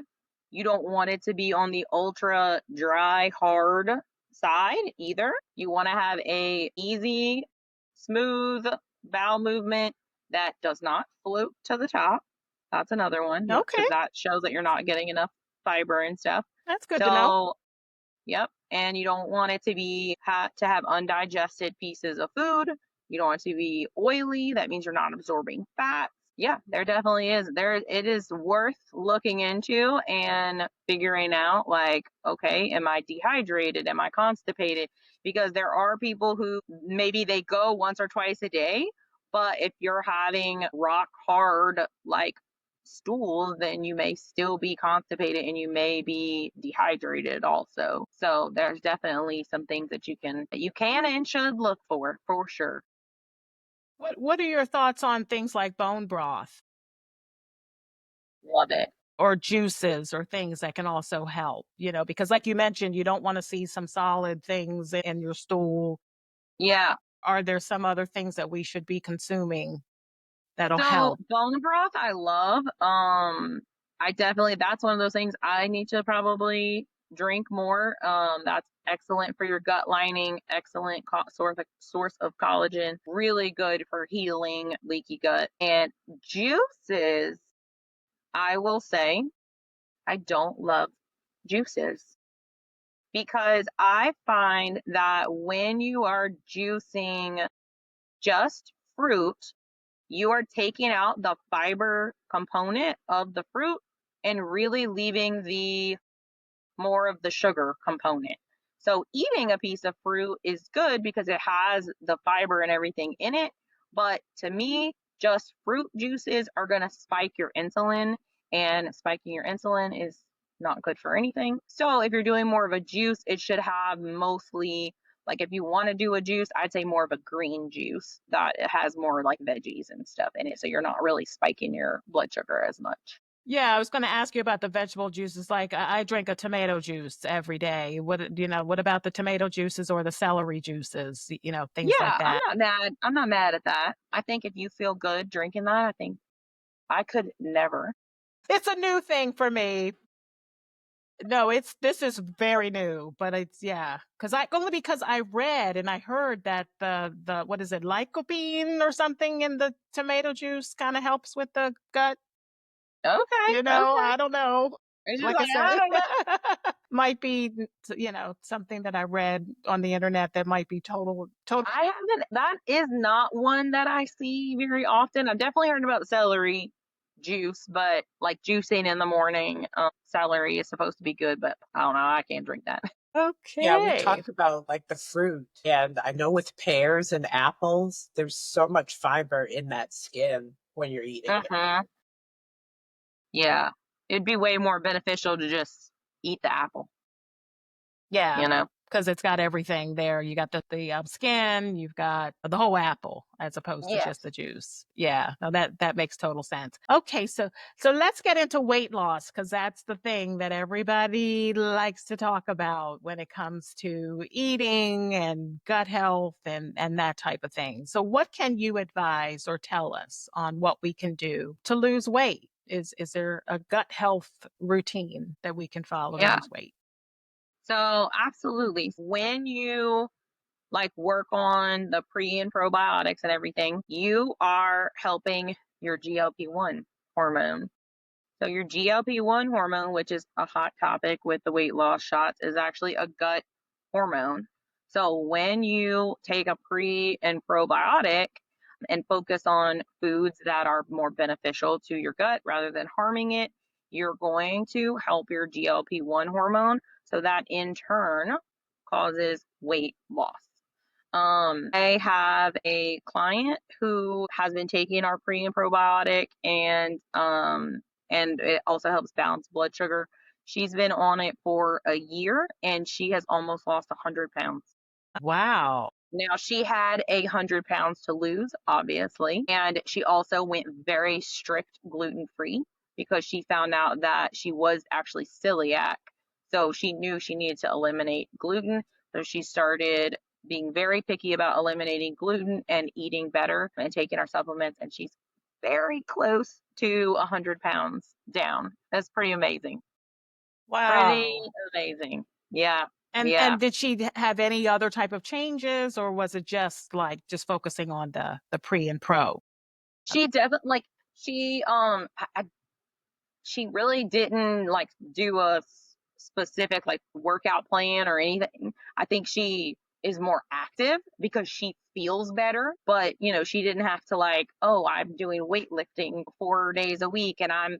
You don't want it to be on the ultra dry hard side either. You want to have a easy, smooth bowel movement that does not float to the top. That's another one Okay, because that shows that you're not getting enough fiber and stuff. that's good to know. So, yep. And you don't want it to to have undigested pieces of food. You don't want it to be oily. That means you're not absorbing fat. Yeah, there definitely is. It is worth looking into and figuring out like, okay, am I dehydrated? Am I constipated? Because there are people who maybe they go once or twice a day, but if you're having rock hard like stool, then you may still be constipated and you may be dehydrated also. So there's definitely some things that you can and should look for sure. What are your thoughts on things like bone broth Love it. or juices or things that can also help? Because like you mentioned, you don't want to see some solid things in your stool. Yeah. Are there some other things that we should be consuming that'll So help? bone broth I love. I definitely that's one of those things I need to probably drink more. That's excellent for your gut lining, excellent source of collagen, really good for healing leaky gut. And juices, I will say I don't love juices because I find that when you are juicing just fruit, you are taking out the fiber component of the fruit and really leaving the more of the sugar component. So eating a piece of fruit is good because it has the fiber and everything in it. But to me, just fruit juices are going to spike your insulin, and spiking your insulin is not good for anything. So if you're doing more of a juice, it should have mostly like if you want to do a juice, I'd say more of a green juice that it has more like veggies and stuff in it. So you're not really spiking your blood sugar as much. Yeah, I was going to ask you about the vegetable juices. Like I drink a tomato juice every day. What about the tomato juices or the celery juices? Things like Yeah, I'm that. not mad. I'm not mad at that. I think if you feel good drinking that, I think I could never. It's a new thing for me. No, this is very new, but it's yeah, because I read and I heard that the what is it, lycopene or something in the tomato juice kind of helps with the gut. Okay, okay. I don't know. It's just Like I like I said, don't know. might be something that I read on the internet that might be total. I haven't. That is not one that I see very often. I've definitely heard about celery juice, but like juicing in the morning, celery is supposed to be good, but I don't know. I can't drink that. Yeah, we Okay. talked about like the fruit, and I know with pears and apples, there's so much fiber in that skin when you're eating it. Uh-huh. Yeah, it'd be way more beneficial to just eat the apple. Yeah, You know. 'cause it's got everything there. You got the skin, you've got the whole apple as opposed to just Yes. the juice. Yeah, no, that makes total sense. Okay, so let's get into weight loss because that's the thing that everybody likes to talk about when it comes to eating and gut health and that type of thing. So what can you advise or tell us on what we can do to lose weight? Is there a gut health routine that we can follow to Yeah. lose weight? So absolutely. When you like work on the pre and probiotics and everything, you are helping your GLP-1 hormone. So your GLP-1 hormone, which is a hot topic with the weight loss shots, is actually a gut hormone. So when you take a pre and probiotic and focus on foods that are more beneficial to your gut rather than harming it, you're going to help your GLP-1 hormone. So that in turn causes weight loss. I have a client who has been taking our pre and probiotic, and it also helps balance blood sugar. She's been on it for a year, and she has almost lost 100 pounds. Wow. Now she had 100 pounds to lose, obviously, and she also went very strict gluten free because she found out that she was actually celiac. So she knew she needed to eliminate gluten. So she started being very picky about eliminating gluten and eating better and taking our supplements. And she's very close to 100 pounds down. That's pretty amazing. Pretty Wow. amazing. Yeah. And Yeah. and did she have any other type of changes, or was it just, like, just focusing on the pre and pro? She definitely like she she really didn't like do a specific like workout plan or anything. I think she is more active because she feels better, but she didn't have to like, oh, I'm doing weightlifting 4 days a week and I'm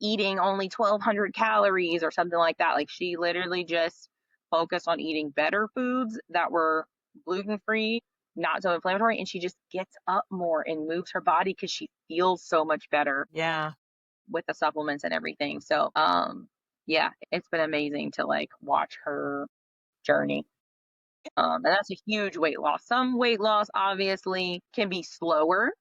eating only 1,200 calories or something like that. Like she literally just focused on eating better foods that were gluten free, not so inflammatory, and she just gets up more and moves her body because she feels so much better Yeah. with the supplements and everything. So, yeah, it's been amazing to like watch her journey. And that's a huge weight loss. Some weight loss obviously can be slower.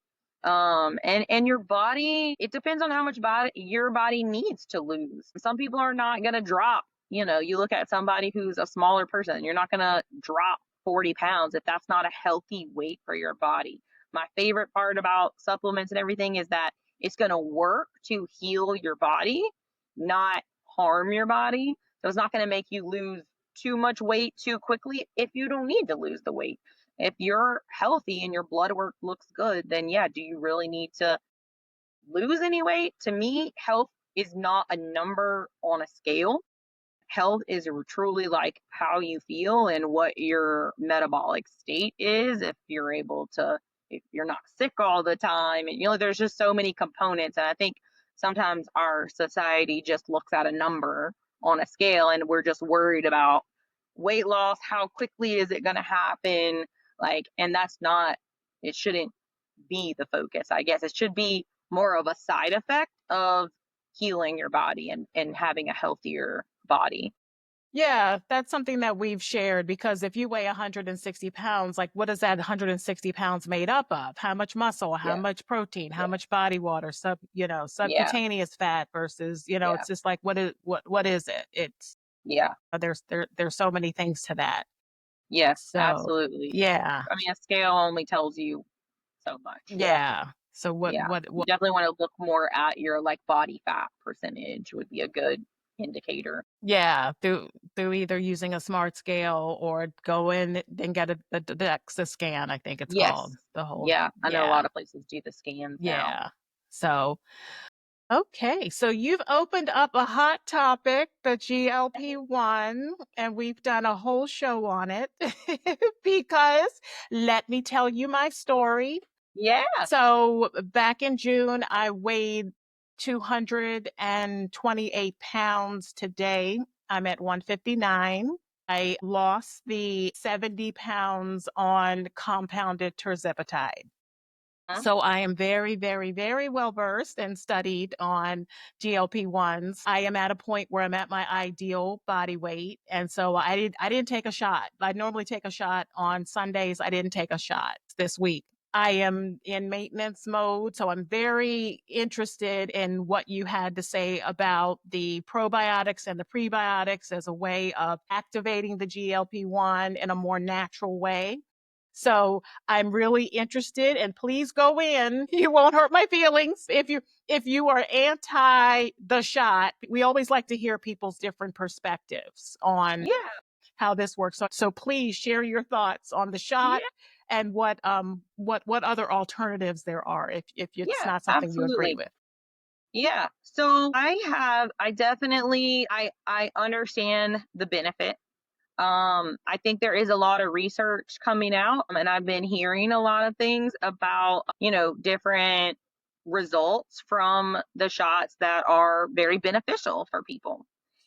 And your body, it depends on how much body your body needs to lose. Some people are not gonna drop. You look at somebody who's a smaller person, you're not gonna drop 40 pounds if that's not a healthy weight for your body. My favorite part about supplements and everything is that it's gonna work to heal your body, not harm your body. So it's not gonna make you lose too much weight too quickly if you don't need to lose the weight. If you're healthy and your blood work looks good, then yeah, do you really need to lose any weight? To me, health is not a number on a scale. Health is truly like how you feel and what your metabolic state is. If you're not sick all the time, and there's just so many components. And I think sometimes our society just looks at a number on a scale and we're just worried about weight loss. How quickly is it going to happen? Like, and that's not, it shouldn't be the focus. I guess it should be more of a side effect of healing your body and having a healthier body. Yeah, that's something that we've shared because if you weigh 160 pounds, like what is that 160 pounds made up of? How much muscle, how Yeah, much protein, how yeah, much body water, yeah, subcutaneous fat versus, yeah, it's just like what is it? It's yeah. there's so many things to that. Yes, So absolutely. yeah, I mean, a scale only tells you so much. yeah. So Yeah. You definitely want to look more at your like body fat percentage would be a good indicator. yeah, through either using a smart scale or go in and get the DEXA scan, I think it's Yes. called. The whole Yeah. I know a yeah, lot of places do the scans now. yeah. So okay, so you've opened up a hot topic, the GLP-1, and we've done a whole show on it because let me tell you my story. Yeah. So back in June, I weighed 228 pounds. Today, I'm at 159. I lost the 70 pounds on compounded tirzepatide. So I am very, very, very well versed and studied on GLP-1s. I am at a point where I'm at my ideal body weight. And so I didn't take a shot. I normally take a shot on Sundays. I didn't take a shot this week. I am in maintenance mode. So I'm very interested in what you had to say about the probiotics and the prebiotics as a way of activating the GLP-1 in a more natural way. So I'm really interested, and please go in. You won't hurt my feelings if you are anti the shot. We always like to hear people's different perspectives on Yeah, how this works. So please share your thoughts on the shot yeah, and what other alternatives there are if it's yeah, not something you agree absolutely. with. Yeah. So I definitely, I understand the benefit. I think there is a lot of research coming out, and I've been hearing a lot of things about, different results from the shots that are very beneficial for people.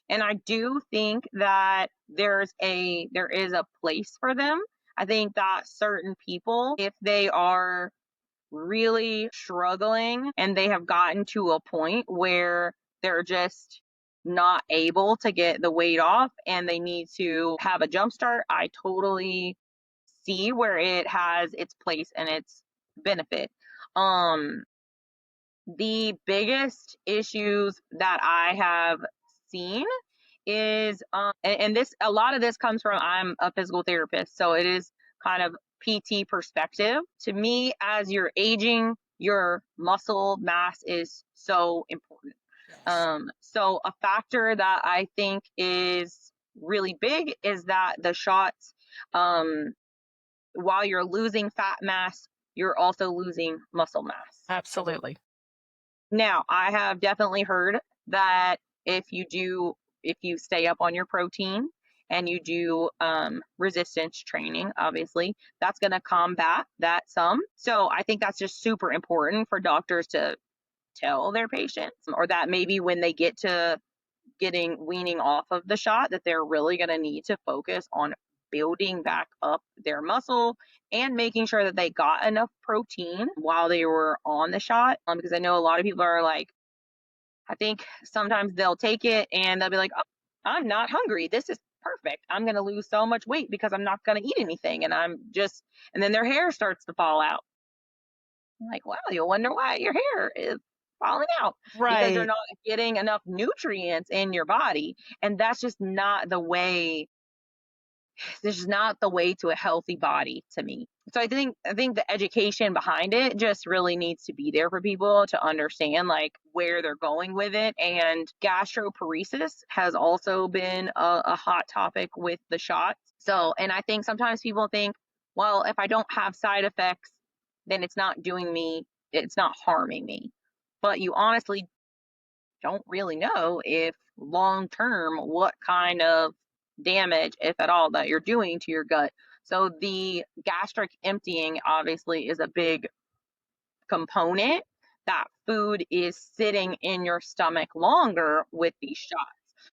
And I do think that there is a place for them. I think that certain people, if they are really struggling and they have gotten to a point where they're just not able to get the weight off and they need to have a jump start, I totally see where it has its place and its benefit. Um the biggest issues that I have seen is and this a lot of this comes from, I'm a physical therapist, so it is kind of PT perspective. To me, as you're aging, your muscle mass is so important. Yes. So a factor that I think is really big is that the shots, um, while you're losing fat mass, you're also losing muscle mass. Absolutely. Now, I have definitely heard that if you do, if you stay up on your protein and you do resistance training, obviously, that's going to combat that some. So I think that's just super important for doctors to tell their patients, or that maybe when they get to getting weaning off of the shot, that they're really going to need to focus on building back up their muscle and making sure that they got enough protein while they were on the shot. Because I know a lot of people are like, I think sometimes they'll take it and they'll be like, oh, I'm not hungry. This is perfect. I'm going to lose so much weight because I'm not going to eat anything. And then their hair starts to fall out. I'm like, wow, you'll wonder why your hair is falling out, because you're Right. not getting enough nutrients in your body. And that's just not the way, this is not the way to a healthy body to me. So I think the education behind it just really needs to be there for people to understand like where they're going with it. And gastroparesis has also been a hot topic with the shots. So, and I think sometimes people think, well, if I don't have side effects, then it's not harming me. But you honestly don't really know if long term what kind of damage, if at all, that you're doing to your gut. So the gastric emptying obviously is a big component. That food is sitting in your stomach longer with these shots.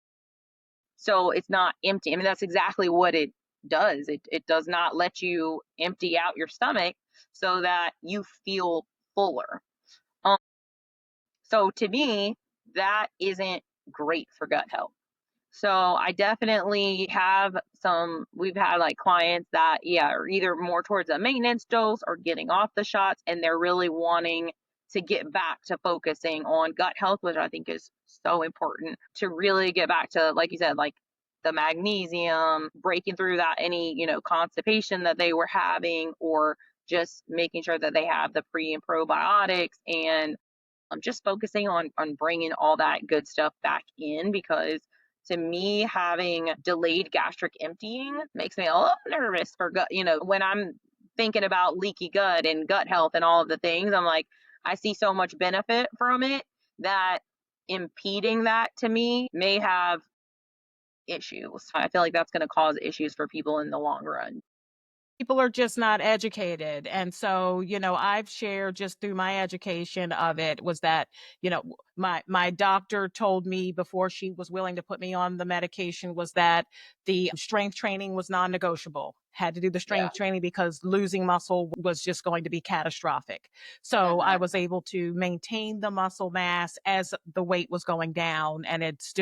So it's not empty. I mean, that's exactly what it does. It does not let you empty out your stomach so that you feel fuller. Um, so to me, that isn't great for gut health. So I definitely we've had like clients that, yeah, are either more towards a maintenance dose or getting off the shots, and they're really wanting to get back to focusing on gut health, which I think is so important to really get back to, like you said, like the magnesium, breaking through that any, constipation that they were having, or just making sure that they have the pre and probiotics, and just focusing on bringing all that good stuff back in. Because to me, having delayed gastric emptying makes me a little nervous for gut. When I'm thinking about leaky gut and gut health and all of the things, I'm like, I see so much benefit from it that impeding that to me may have issues. I feel like that's going to cause issues for people in the long run. People are just not educated. And so, I've shared just through my education of it was that, my doctor told me before she was willing to put me on the medication was that the strength training was non-negotiable. Had to do the Yeah. strength training because losing muscle was just going to be catastrophic. So I Mhm. was able to maintain the muscle mass as the weight was going down. And it's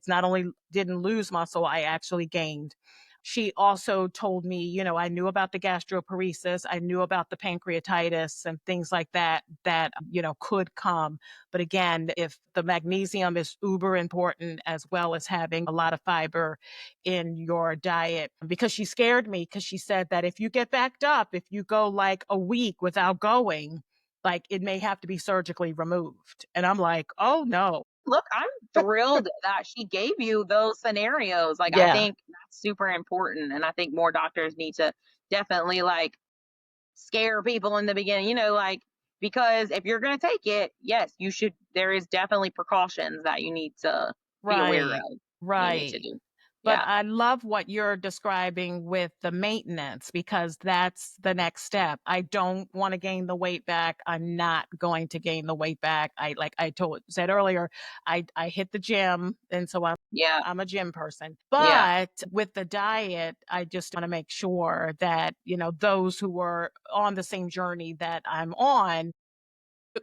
not only didn't lose muscle, I actually gained. She also told me, I knew about the gastroparesis, I knew about the pancreatitis and things like that, could come. But again, if the magnesium is uber important, as well as having a lot of fiber in your diet, because she scared me, because she said that if you get backed up, if you go like a week without going, like it may have to be surgically removed. And I'm like, oh no. Look, I'm thrilled that she gave you those scenarios. Like, I Yeah. think that's super important, and I think more doctors need to definitely, like, scare people in the beginning, like, because if you're gonna take it, yes, you should there is definitely precautions that you need to be aware Right. of, you need to Right. do. But Yeah, I love what you're describing with the maintenance, because that's the next step. I don't want to gain the weight back. I'm not going to gain the weight back. Like I said earlier, I hit the gym, and so yeah, I'm a gym person. yeah, But with the diet, I just want to make sure that, those who are on the same journey that I'm on,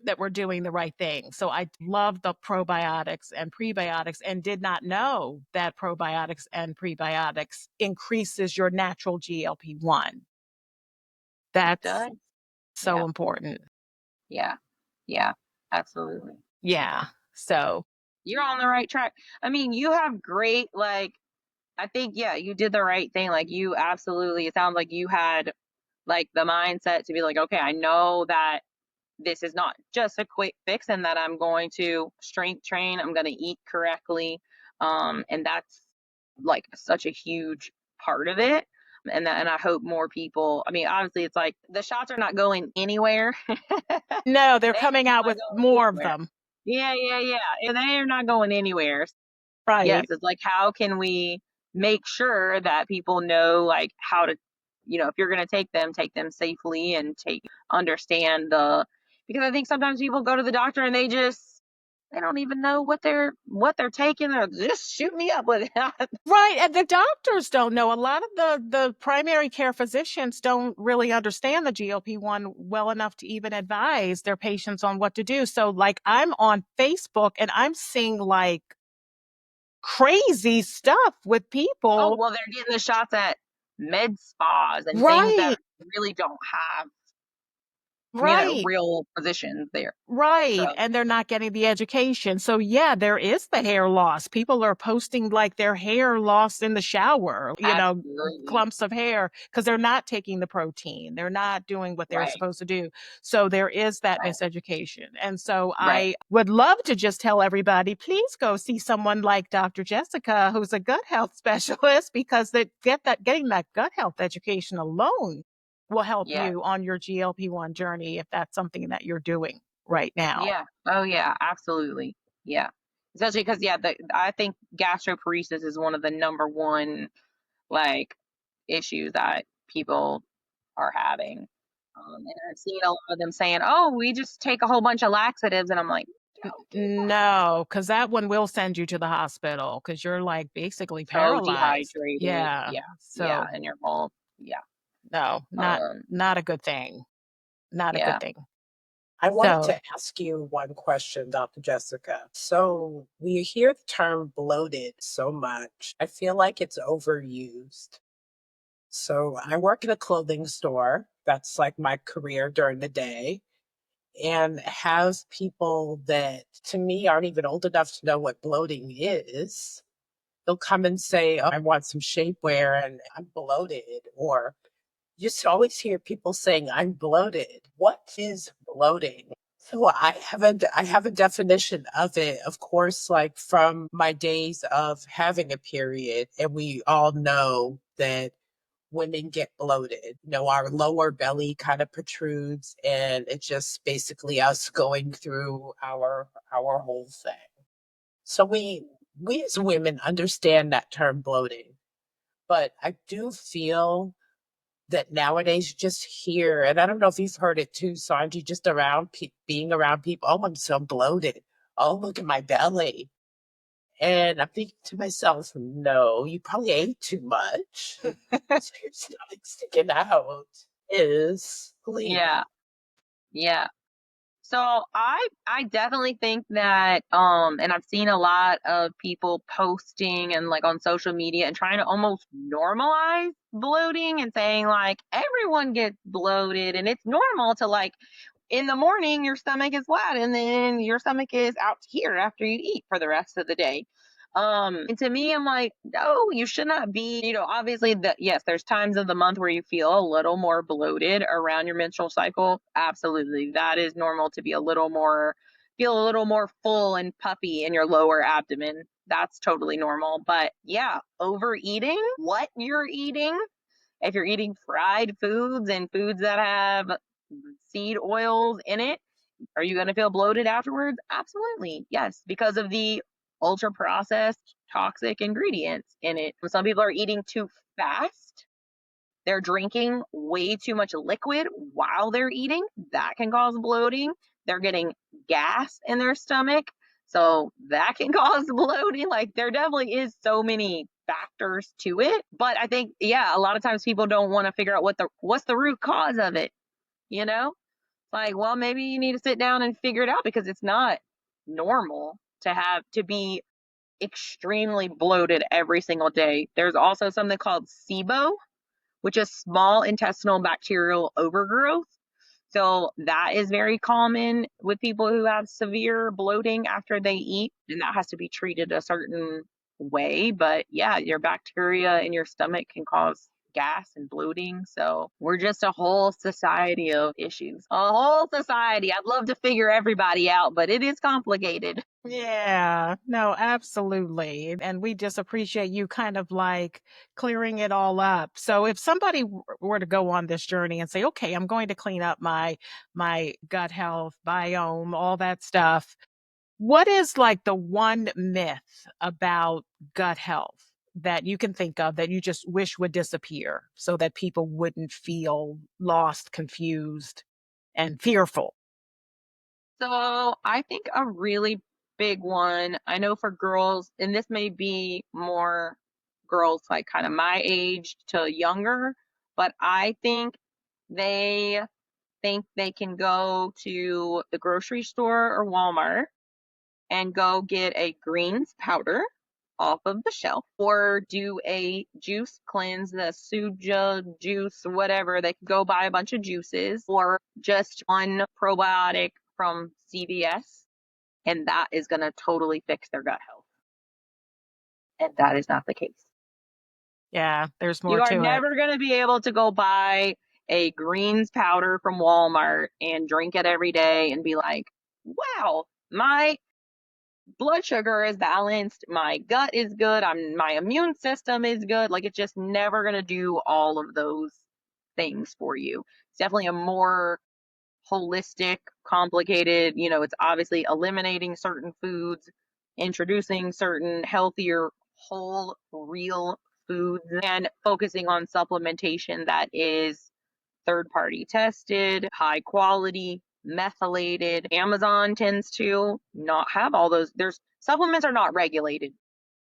that we're doing the right thing. So I love the probiotics and prebiotics, and did not know that probiotics and prebiotics increases your natural GLP-1. it That's does. so Yeah, important. yeah, yeah, absolutely. Yeah. So, You're on the right track. I mean, you have great, like, I think, yeah, you did the right thing. Like, you absolutely, it sounds like you had, like, the mindset to be like, okay, I know that this is not just a quick fix and that I'm going to strength train, I'm going to eat correctly. And that's like such a huge part of it. And I hope more people, I mean, obviously it's like the shots are not going anywhere. no, they're They are coming out not with going more of anywhere. them. Yeah, yeah, yeah. And they are not going anywhere. Yes, Right. it's like, how can we make sure that people know, like, how to, if you're going to take them safely and understand because I think sometimes people go to the doctor and they don't even know what they're taking. They're just shoot me up with it. Right, and the doctors don't know. A lot of the primary care physicians don't really understand the GLP-1 well enough to even advise their patients on what to do. So, like, I'm on Facebook and I'm seeing like crazy stuff with Oh, people. well, they're getting the shots at med spas and things that Right, really don't have, right. real physicians there. Right. So, And they're not getting the education. So, yeah, there is the hair loss. People are posting like their hair loss in the shower, absolutely. clumps of hair, because they're not taking the protein. They're not doing what they're Right, supposed to do. So, there is that right, miseducation. And so, right. I would love to just tell everybody, please go see someone like Dr. Jessica, who's a gut health specialist, because getting that gut health education alone will help Yeah. you on your GLP-1 journey if that's something that you're doing right now. Yeah. Oh, yeah, absolutely. Yeah. Especially because, yeah, I think gastroparesis is one of the number one, like, issues that people are having. And I've seen a lot of them saying, "Oh, we just take a whole bunch of laxatives," and I'm like, "Don't do that." No, because that one will send you to the hospital because you're, like, basically So paralyzed. dehydrated. Yeah, Yeah. Yeah. so And your whole, yeah. no, not Um, not a good thing, not a good yeah. thing. I wanted So to ask you one question, Dr. Jessica. So we hear the term bloated so much. I feel like it's overused. So I work in a clothing store. That's like my career during the day. And have people that to me aren't even old enough to know what bloating is. They'll come and say, "Oh, I want some shapewear and I'm bloated." Or you just always hear people saying, "I'm bloated." What is bloating? So I have a definition of it, of course, like from my days of having a period, and we all know that women get bloated. Our lower belly kind of protrudes, and it's just basically us going through our whole thing. So we as women understand that term bloating, but I do feel that nowadays just hear, and I don't know if you've heard it too, Sanji, just around being around people. Oh, I'm so bloated. Oh, look at my belly. And I'm thinking to myself, no, you probably ate too much. So your stomach's sticking out is leak. Yeah. Yeah. So I definitely think that and I've seen a lot of people posting and like on social media and trying to almost normalize bloating and saying like everyone gets bloated and it's normal to like in the morning your stomach is flat and then your stomach is out here after you eat for the rest of the day. And to me, I'm like, no, you should not be, obviously that yes, there's times of the month where you feel a little more bloated around your menstrual cycle. Absolutely. That is normal to be feel a little more full and puffy in your lower abdomen. That's totally normal. But yeah, overeating, what you're eating, if you're eating fried foods and foods that have seed oils in it, are you going to feel bloated afterwards? Absolutely. Yes, because of the ultra processed toxic ingredients in it. Some people are eating too fast. They're drinking way too much liquid while they're eating. That can cause bloating. They're getting gas in their stomach. So that can cause bloating. Like there definitely is so many factors to it. But I think, yeah, a lot of times people don't want to figure out what's the root cause of it, you know? Like, well, maybe you need to sit down and figure it out because it's not normal to be extremely bloated every single day. There's also something called SIBO, which is small intestinal bacterial overgrowth. So that is very common with people who have severe bloating after they eat, and that has to be treated a certain way. But yeah, your bacteria in your stomach can cause gas and bloating. So we're just a whole society of issues. A whole society. I'd love to figure everybody out, but it is complicated. Yeah, no, absolutely. And we just appreciate you kind of like clearing it all up. So if somebody were to go on this journey and say, okay, I'm going to clean up my gut health, biome, all that stuff, what is like the one myth about gut health that you can think of that you just wish would disappear so that people wouldn't feel lost, confused, and fearful? So I think a really big one, I know for girls, and this may be more girls like kind of my age to younger, but I they think they can go to the grocery store or Walmart and go get a greens powder off of the shelf or do a juice cleanse, the suja juice, whatever. They could go buy a bunch of juices or just one probiotic from CVS, and that is going to totally fix their gut health. And that is not the case. Yeah, there's more You are to it. never going to be able to go buy a greens powder from Walmart and drink it every day and be like, wow, my blood sugar is balanced, my gut is good, my immune system is good. Like it's just never going to do all of those things for you. It's definitely a more holistic, complicated, it's obviously eliminating certain foods, introducing certain healthier, whole, real foods, and focusing on supplementation that is third party tested, high quality, methylated. Amazon tends to not have all those. There's supplements are not regulated.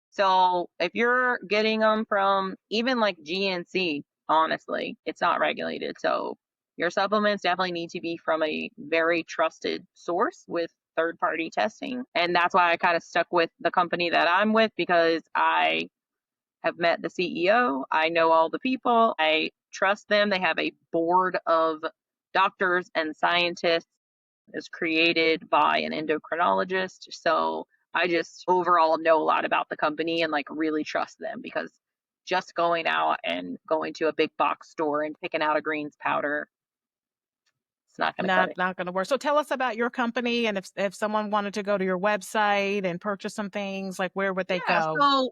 So if you're getting them from even like GNC, honestly, it's not regulated. So your supplements definitely need to be from a very trusted source with third party testing. And that's why I kind of stuck with the company that I'm with because I have met the CEO. I know all the people. I trust them. They have a board of doctors and scientists. Is created by an endocrinologist. So I just overall know a lot about the company and like really trust them because just going out and going to a big box store and picking out a greens powder, it's not going to cut Not it. not gonna work. So tell us about your company, and if someone wanted to go to your website and purchase some things, like where would they Yeah, go?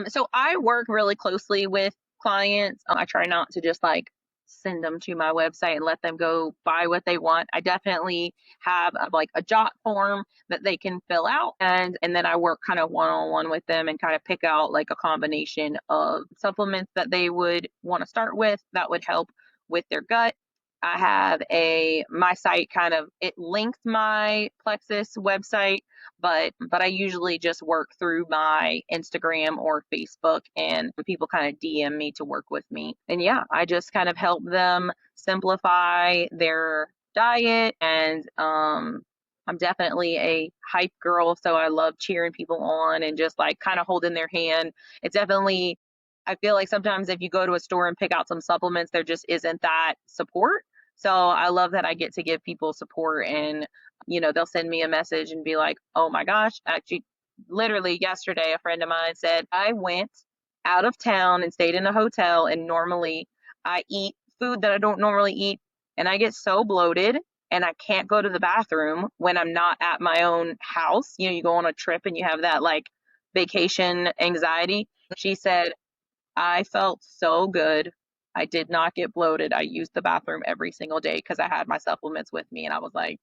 so I work really closely with clients. I try not to just like send them to my website and let them go buy what they want. I definitely have like a jot form that they can fill out and then I work kind of one-on-one with them and kind of pick out like a combination of supplements that they would want to start with that would help with their gut. I have my site kind of, it links my Plexus website, but I usually just work through my Instagram or Facebook, and people kind of DM me to work with me. And yeah, I just kind of help them simplify their diet. And I'm definitely a hype girl, so I love cheering people on and just like kind of holding their hand. It's definitely, I feel like sometimes if you go to a store and pick out some supplements, there just isn't that support. So I love that I get to give people support, and they'll send me a message and be like, "Oh my gosh, actually literally yesterday a friend of mine said, I went out of town and stayed in a hotel, and normally I eat food that I don't normally eat, and I get so bloated and I can't go to the bathroom when I'm not at my own house. You go on a trip and you have that like vacation anxiety." She said, "I felt so good. I did not get bloated. I used the bathroom every single day because I had my supplements with me." And I was like,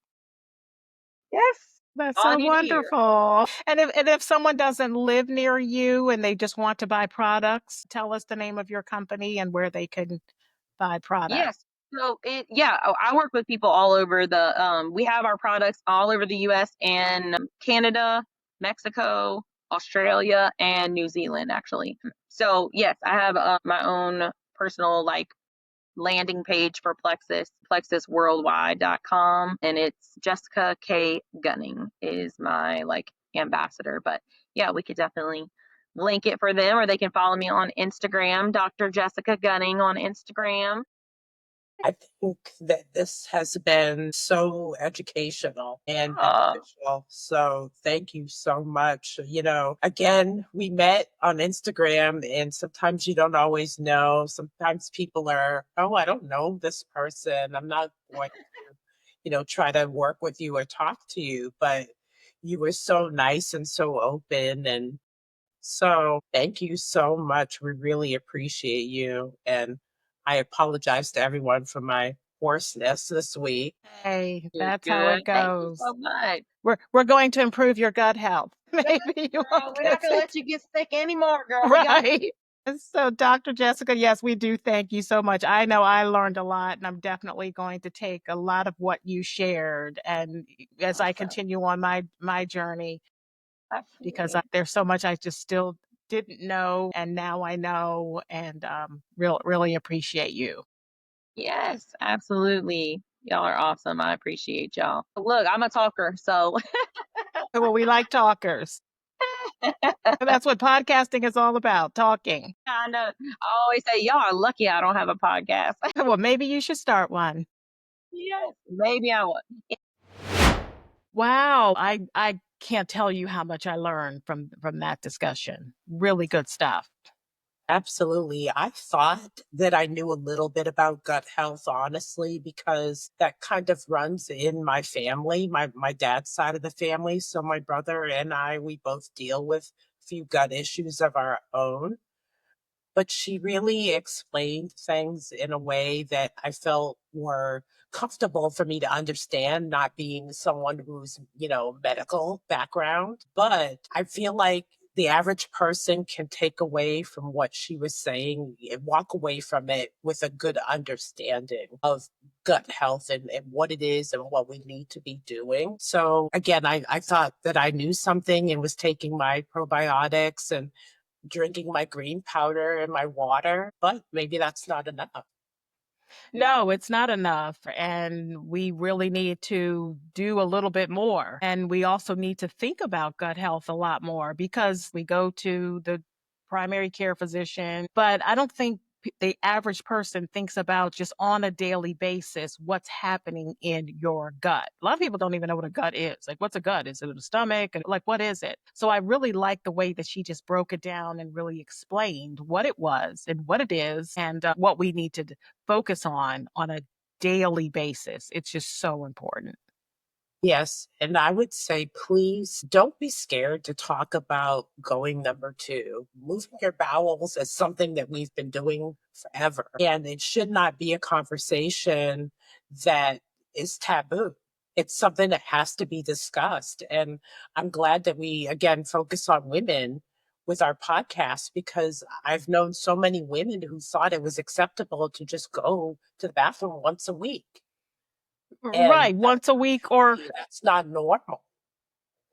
yes, That's all I so need to hear. wonderful. And if someone doesn't live near you and they just want to buy products, tell us the name of your company and where they can buy products. Yes. So I work with people all over we have our products all over the US and Canada, Mexico, Australia, and New Zealand actually. So yes, I have my own personal like landing page for Plexus, plexusworldwide.com, and it's Jessica K. Gunning is my like ambassador. But yeah, we could definitely link it for them, or they can follow me on Instagram, Dr. Jessica Gunning on Instagram. I think that this has been so educational and Uh, beneficial. So thank you so much. Again, we met on Instagram, and sometimes you don't always know. Sometimes people are, oh, I don't know this person. I'm not going to, try to work with you or talk to you. But you were so nice and so open. And so thank you so much. We really appreciate you. And I apologize to everyone for my hoarseness this week. Hey, you're that's how good. it Thank you goes. so much. We're going to improve your gut health. Good Maybe you girl. won't We're get not gonna sick. let you get sick anymore, girl. We got Right. And so, Dr. Jessica, yes, we do thank you so much. I know I learned a lot, and I'm definitely going to take a lot of what you shared, and as I awesome. continue on my journey, because Absolutely. there's so much I just still didn't know, and now I know, and really appreciate you. Yes, absolutely. Y'all are awesome. I appreciate y'all. Look, I'm a talker, so Well, we like talkers. And that's what podcasting is all about, talking. I know. I always say y'all are lucky I don't have a podcast. Well, maybe you should start one. Yes, maybe I will. Wow, I can't tell you how much I learned from that discussion. Really good stuff. Absolutely. I thought that I knew a little bit about gut health, honestly, because that kind of runs in my family, my dad's side of the family. So my brother and I, we both deal with a few gut issues of our own. But she really explained things in a way that I felt were comfortable for me to understand, not being someone who's, medical background. But I feel like the average person can take away from what she was saying and walk away from it with a good understanding of gut health and what it is and what we need to be doing. So again, I thought that I knew something and was taking my probiotics and drinking my green powder and my water, but maybe that's not enough. No, it's not enough. And we really need to do a little bit more. And we also need to think about gut health a lot more because we go to the primary care physician, but I don't think the average person thinks about just on a daily basis what's happening in your gut. A lot of people don't even know what a gut is. Like, what's a gut? Is it a stomach? And like, what is it? So I really like the way that she just broke it down and really explained what it was and what it is and what we need to focus on a daily basis. It's just so important. Yes. And I would say, please don't be scared to talk about going number two. Moving your bowels is something that we've been doing forever. And it should not be a conversation that is taboo. It's something that has to be discussed. And I'm glad that we, again, focus on women with our podcast because I've known so many women who thought it was acceptable to just go to the bathroom once a week. And Right, once a week, or that's not normal.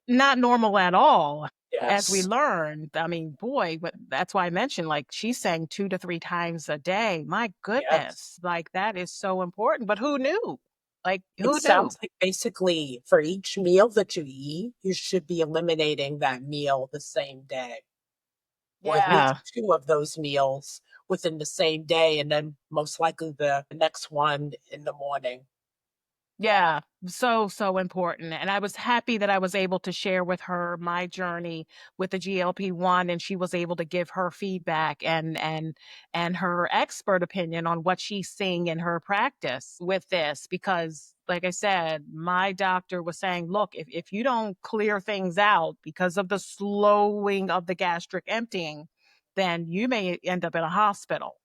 not normal at all, as we Yes. learned. I mean, boy, but that's why I mentioned, like, she's saying 2 to 3 times a day. My Yes. goodness, like, that is so important, but who knew? Like, It who knew? sounds like basically for each meal that you eat, you should be eliminating that meal the same day, or at least Yeah. 2 of those meals within the same day, and then most likely the next one in the morning. Yeah, so, so important. And I was happy that I was able to share with her my journey with the GLP-1, and she was able to give her feedback and her expert opinion on what she's seeing in her practice with this. Because like I said, my doctor was saying, look, if you don't clear things out because of the slowing of the gastric emptying, then you may end up in a hospital.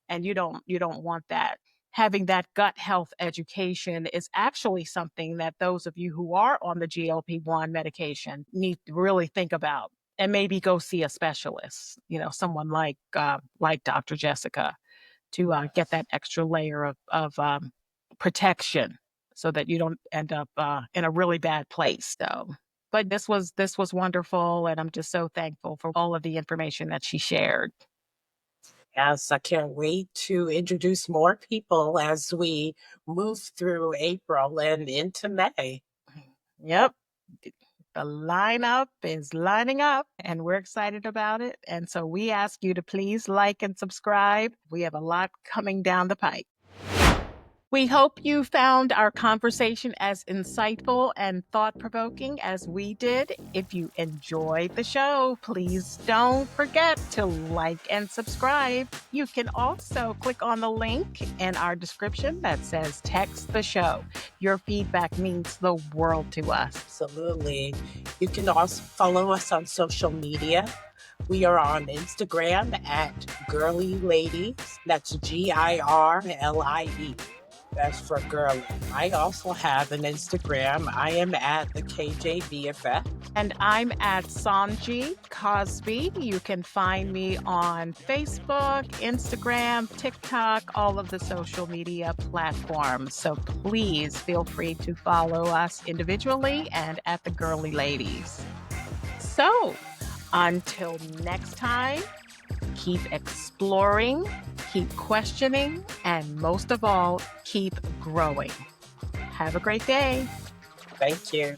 And you don't want that. Having that gut health education is actually something that those of you who are on the GLP-1 medication need to really think about, and maybe go see a specialist, someone like Dr. Jessica, to get that extra layer of protection so that you don't end up in a really bad place. So, but this was wonderful, and I'm just so thankful for all of the information that she shared. Yes, I can't wait to introduce more people as we move through April and into May. Yep. The lineup is lining up, and we're excited about it. And so we ask you to please like and subscribe. We have a lot coming down the pipe. We hope you found our conversation as insightful and thought provoking as we did. If you enjoyed the show, please don't forget to like and subscribe. You can also click on the link in our description that says text the show. Your feedback means the world to us. Absolutely. You can also follow us on social media. We are on Instagram at Girlie Ladies. That's Girlie. That's for girly. I also have an Instagram. I am at the KJBFF. And I'm at Sanji Cosby. You can find me on Facebook, Instagram, TikTok, all of the social media platforms. So please feel free to follow us individually and at the Girlie Ladies. So until next time, keep exploring, keep questioning, and most of all, keep growing. Have a great day. Thank you.